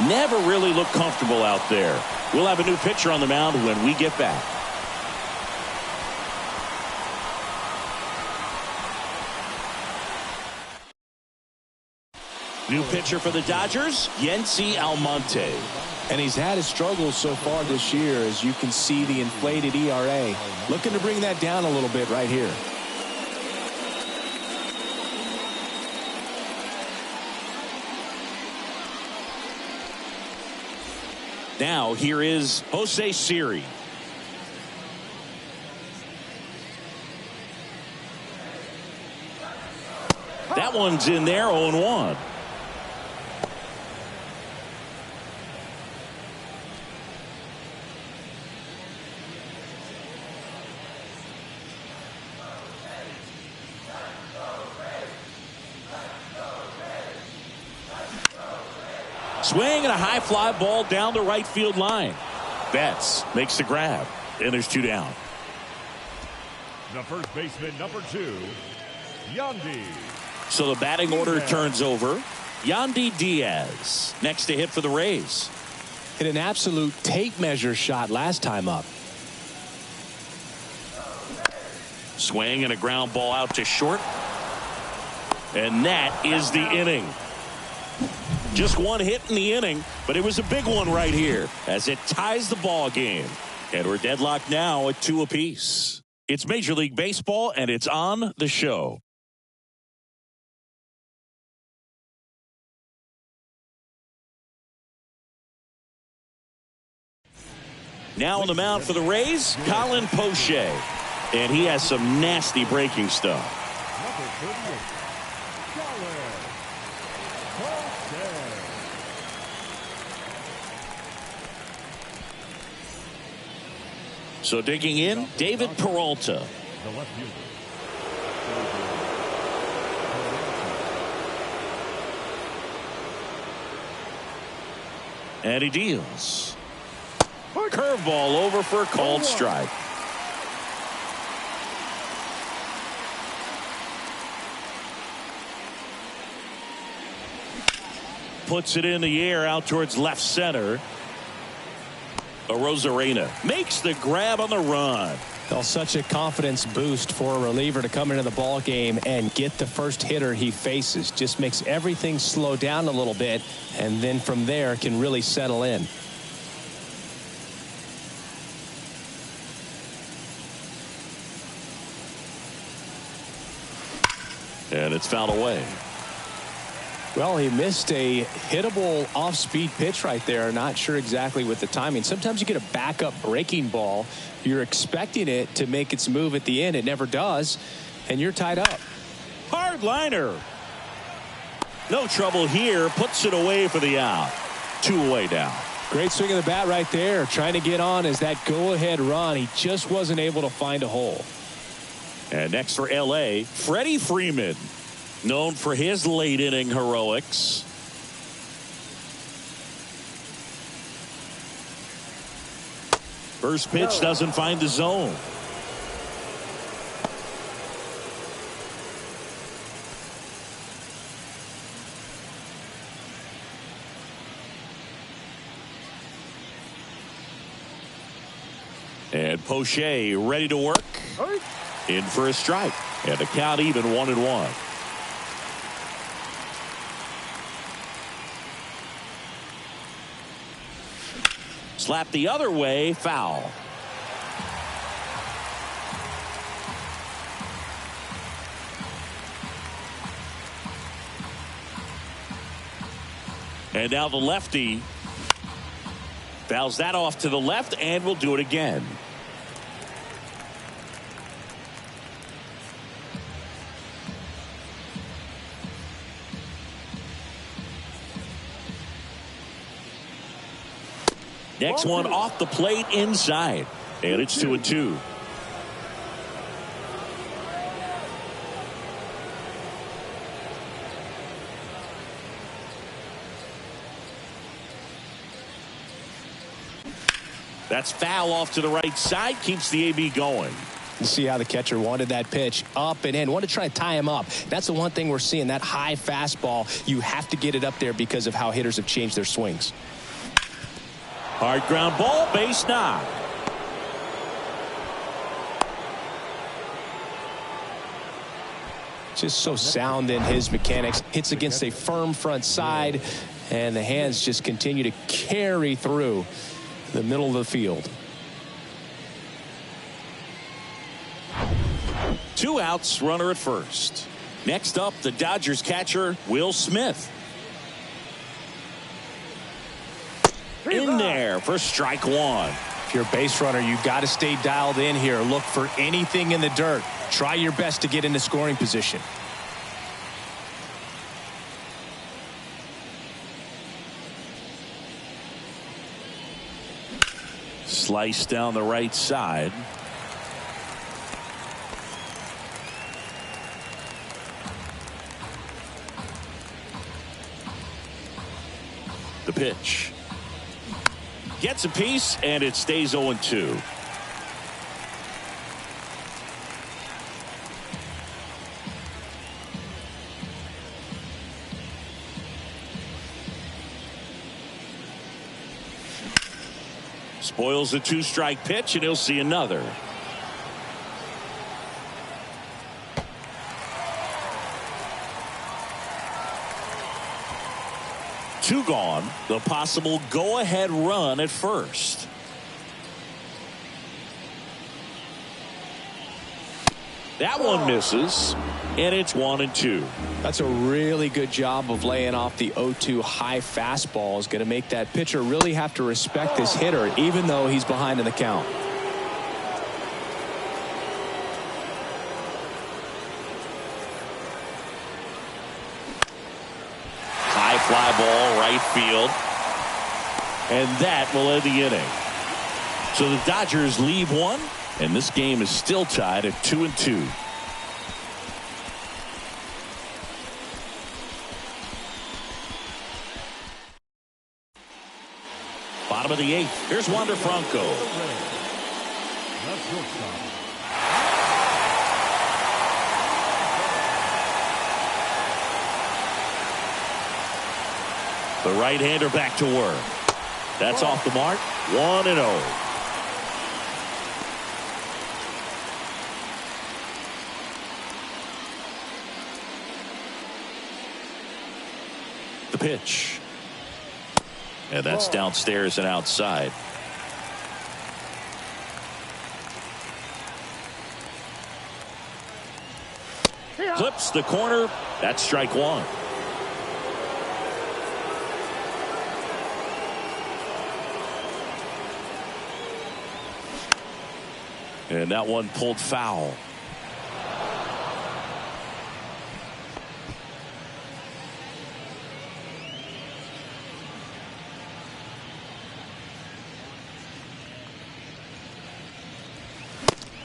Never really looked comfortable out there. We'll have a new pitcher on the mound when we get back. New pitcher for the Dodgers, Yency Almonte. And he's had his struggles so far this year, as you can see the inflated ERA. Looking to bring that down a little bit right here. Now here is Jose Siri. That one's in there, 0-1. Swing and a high fly ball down the right field line. Betts makes the grab, and there's 2 down. The first baseman, number 2, Yandy. So the batting order turns over. Yandy Diaz next to hit for the Rays. Hit an absolute tape measure shot last time up. Swing and a ground ball out to short. And that is the inning. Just one hit in the inning, but it was a big one right here as it ties the ball game. And we're deadlocked now at 2 apiece. It's Major League Baseball, and it's on the show. Now on the mound for the Rays, Colin Poche. And he has some nasty breaking stuff. So digging in, David Peralta. The left fielder. And he deals. Curveball over for a called strike. Puts it in the air out towards left center. Arozarena makes the grab on the run. Well, such a confidence boost for a reliever to come into the ball game and get the first hitter he faces. Just makes everything slow down a little bit, and then from there can really settle in. And it's fouled away. Well, he missed a hittable off-speed pitch right there. Not sure exactly with the timing. Sometimes you get a backup breaking ball. You're expecting it to make its move at the end. It never does, and you're tied up. Hard liner. No trouble here. Puts it away for the out. 2 away now. Great swing of the bat right there. Trying to get on as that go-ahead run. He just wasn't able to find a hole. And next for L.A., Freddie Freeman. Known for his late inning heroics. First pitch doesn't find the zone. And Poche ready to work. In for a strike. And the count even 1-1. Slap the other way, foul. And now the lefty fouls that off to the left, and will do it again. Next one off the plate inside, and it's 2-2. That's foul off to the right side, keeps the AB going. You see how the catcher wanted that pitch up and in, wanted to try to tie him up. That's the one thing we're seeing, that high fastball. You have to get it up there because of how hitters have changed their swings. Hard ground ball, base knock. Just so sound in his mechanics. Hits against a firm front side, and the hands just continue to carry through the middle of the field. 2 outs, runner at first. Next up, the Dodgers catcher, Will Smith. In there for strike one. If you're a base runner, you've got to stay dialed in here. Look for anything in the dirt. Try your best to get into scoring position. Slice down the right side. The pitch. Gets a piece, and it stays 0-2. Spoils a 2-strike pitch, and he'll see another. Two gone. The possible go-ahead run at first. That one misses, and it's 1-2. That's a really good job of laying off the 0-2 high fastball. Is going to make that pitcher really have to respect this hitter, even though he's behind in the count. High fly ball, right field. And that will end the inning. So the Dodgers leave one, and this game is still tied at 2-2. Bottom of the 8th. Here's Wander Franco. The right-hander back to work. That's off the mark. 1-0. The pitch. And that's downstairs and outside. Clips the corner. That's strike one. And that one pulled foul.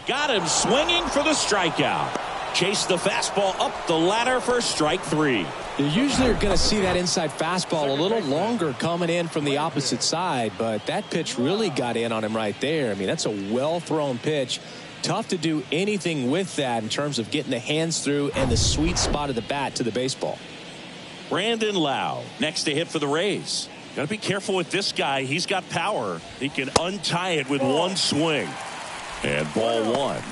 Got him swinging for the strikeout. Chase the fastball up the ladder for strike 3. You usually are going to see that inside fastball a little longer coming in from the opposite side, but that pitch really got in on him right there. I mean, that's a well-thrown pitch. Tough to do anything with that in terms of getting the hands through and the sweet spot of the bat to the baseball. Brandon Lau next to hit for the Rays. Got to be careful with this guy. He's got power. He can untie it with one swing. And ball 1.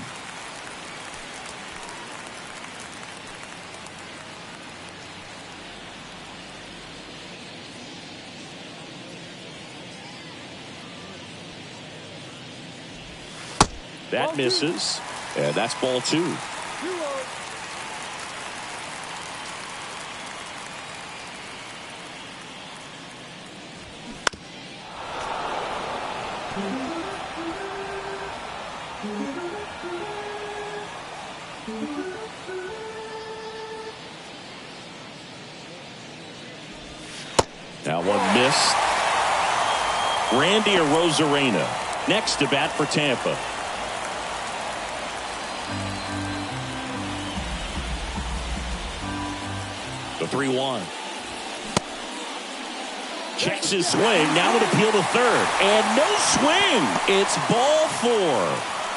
That misses, and that's ball 2. That one missed. Randy Arozarena next to bat for Tampa. The 3-1. Checks his swing. Now an appeal to third. And no swing. It's ball 4.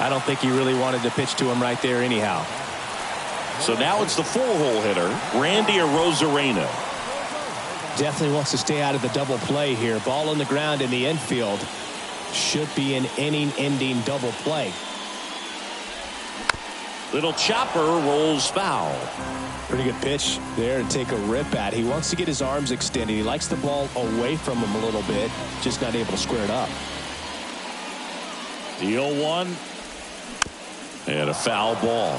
I don't think he really wanted to pitch to him right there anyhow. So now it's the 4-hole hitter, Randy Arozarena. Definitely wants to stay out of the double play here. Ball on the ground in the infield. Should be an inning-ending double play. Little chopper rolls foul. Pretty good pitch there to take a rip at. He wants to get his arms extended. He likes the ball away from him a little bit. Just not able to square it up. The 0-1. And a foul ball.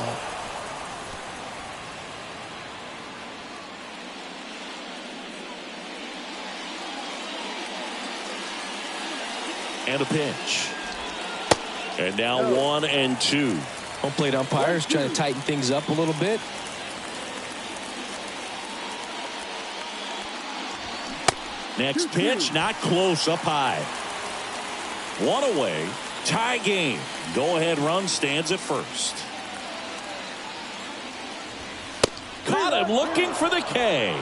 And a pitch. And now 1-2. Home plate umpires trying to tighten things up a little bit. Next pitch, not close, up high. 1 away, tie game. Go-ahead run stands at first. Caught him looking for the K.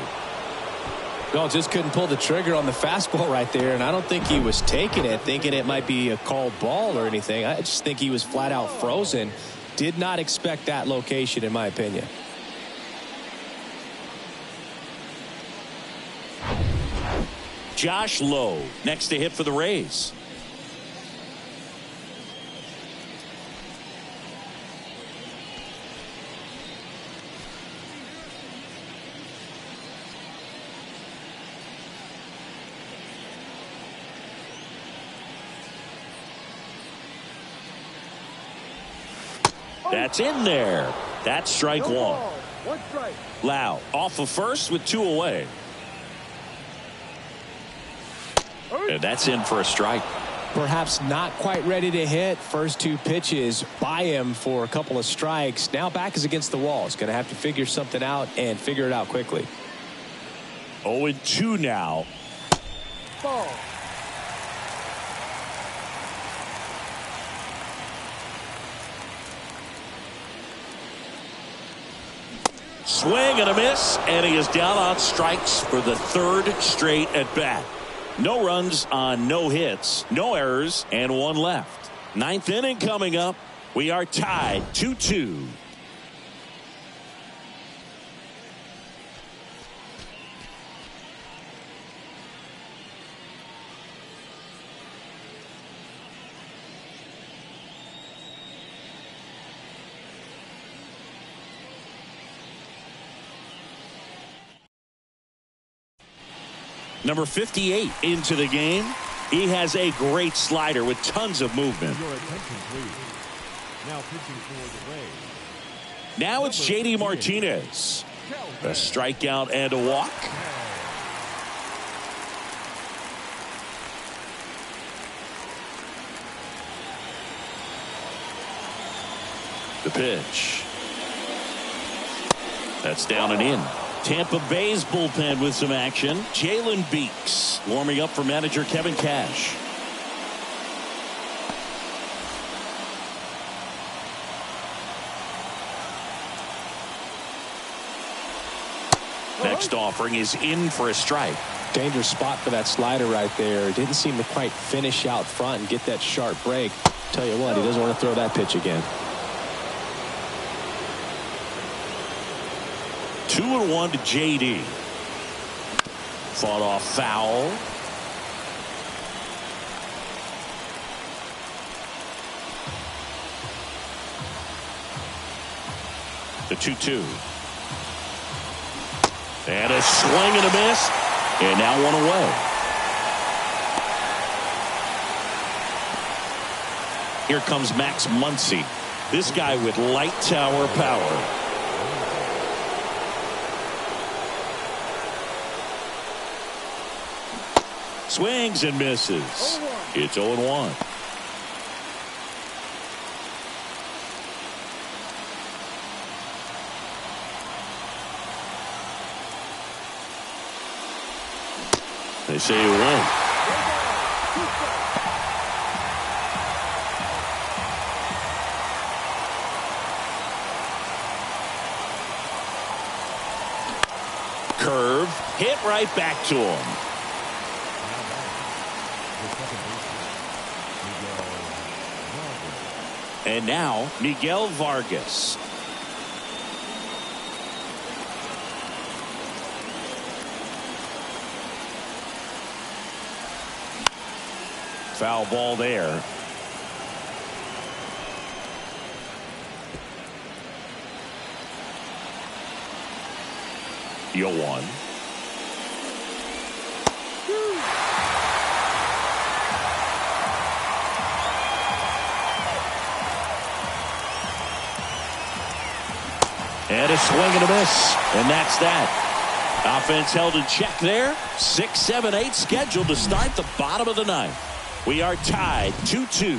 Well, just couldn't pull the trigger on the fastball right there, and I don't think he was taking it, thinking it might be a called ball or anything. I just think he was flat out frozen. Did not expect that location, in my opinion. Josh Lowe next to hit for the Rays. That's in there. That's strike 1. One strike. Lau off of first with 2 away. And that's in for a strike. Perhaps not quite ready to hit. First 2 pitches by him for a couple of strikes. Now back is against the wall. He's going to have to figure something out and figure it out quickly. 0-2 now. Ball. Swing and a miss, and he is down on strikes for the 3rd straight at bat. No runs on no hits, no errors, and 1 left. 9th inning coming up. We are tied 2-2. Number 58 into the game. He has a great slider with tons of movement. Your attention, please. Now pitching for the Rays. Now it's J.D. Martinez. A strikeout and a walk. The pitch. That's down and in. Tampa Bay's bullpen with some action. Jalen Beeks warming up for manager Kevin Cash. Next offering is in for a strike. Dangerous spot for that slider right there. Didn't seem to quite finish out front and get that sharp break. Tell you what, he doesn't want to throw that pitch again. 2-1 to JD. Fought off foul. The 2-2. And a swing and a miss. And now one away. Here comes Max Muncy. This guy with light tower power. Swings and misses. It's 0-1. They say you win. Curve hit right back to him. And now Miguel Vargas. Foul ball there. You'll one. And a swing and a miss. And that's that. Offense held in check there. 6, 7, 8 scheduled to start the bottom of the ninth. We are tied 2-2.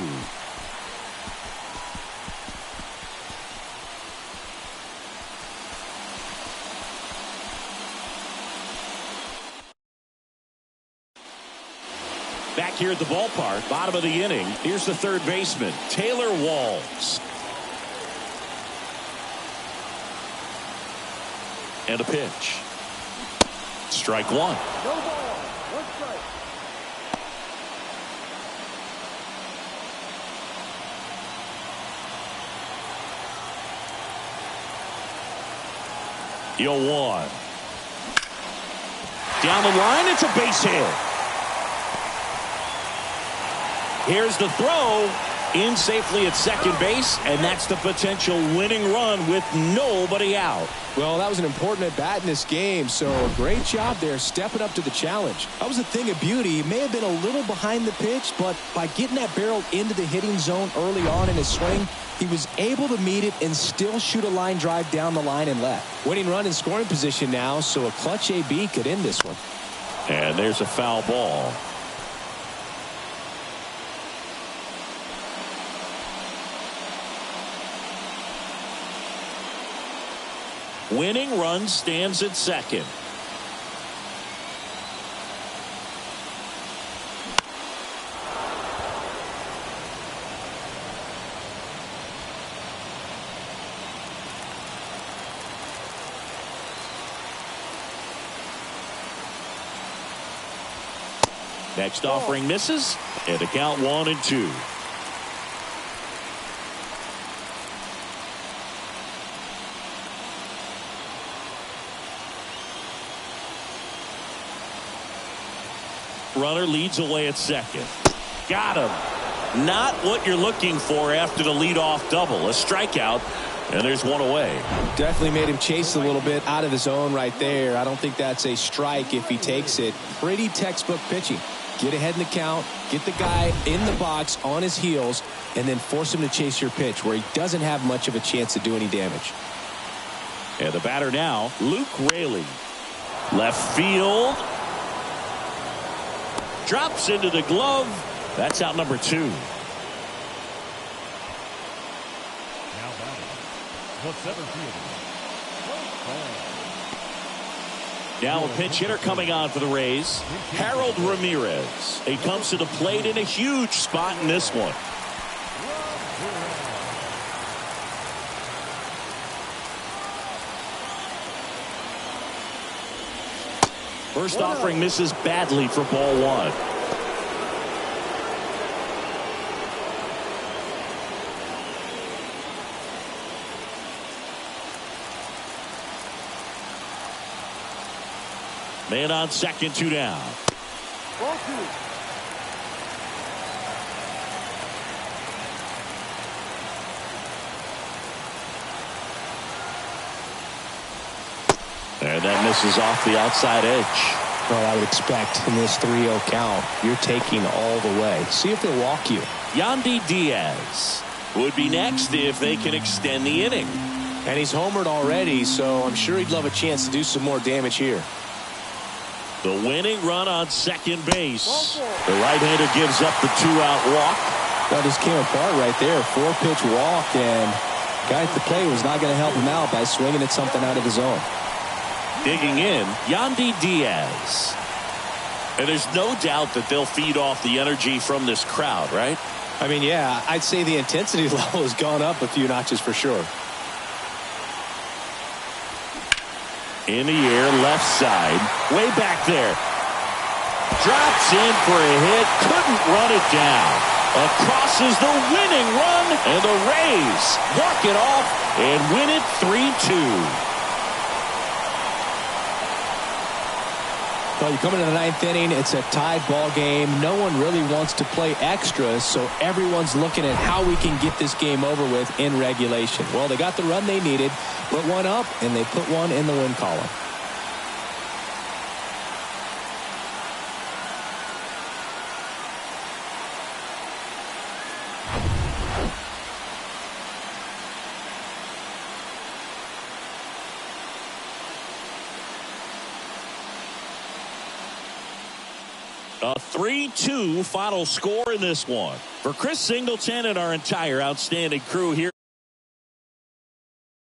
Back here at the ballpark, bottom of the inning. Here's the third baseman, Taylor Walls. And a pitch. Strike one. No ball. One strike. You'll one. Down the line, it's a base hit. Here's the throw. In safely at second base, and that's the potential winning run with nobody out. Well, that was an important at bat in this game, so a great job there stepping up to the challenge. That was a thing of beauty. He may have been a little behind the pitch, but by getting that barrel into the hitting zone early on in his swing, he was able to meet it and still shoot a line drive down the line and left. Winning run in scoring position now, so a clutch AB could end this one. And there's a foul ball. Winning run stands at second. Next offering misses, and the count 1-2. Runner leads away at second. Got him. Not what you're looking for after the leadoff double. A strikeout, and there's one away. Definitely made him chase a little bit out of the zone right there. I don't think that's a strike if he takes it. Pretty textbook pitching. Get ahead in the count, get the guy in the box on his heels, and then force him to chase your pitch where he doesn't have much of a chance to do any damage. And the batter now, Luke Raley. Left field. Drops into the glove. That's out number 2. Now batting, the center fielder. Now a pinch hitter coming on for the Rays, Harold Ramirez. He comes to the plate in a huge spot in this one. First offering misses badly for ball one. Man on second, 2 down. Ball 2. And that misses off the outside edge. Well, I would expect in this 3-0 count, you're taking all the way. See if they'll walk you. Yandy Diaz would be next if they can extend the inning. And he's homered already, so I'm sure he'd love a chance to do some more damage here. The winning run on second base. The right-hander gives up the 2-out walk. That just came apart right there. 4-pitch walk, and guy at the plate was not going to help him out by swinging at something out of the zone. Digging in, Yandy Diaz. And there's no doubt that they'll feed off the energy from this crowd, right? I mean, yeah, I'd say the intensity level has gone up a few notches for sure. In the air, left side, way back there. Drops in for a hit, couldn't run it down. Across is the winning run, and the Rays walk it off and win it 3-2. Well, you come into the 9th inning, it's a tied ball game. No one really wants to play extra, so everyone's looking at how we can get this game over with in regulation. Well, they got the run they needed, put one up, and they put one in the win column. A 3-2 final score in this one. For Chris Singleton and our entire outstanding crew here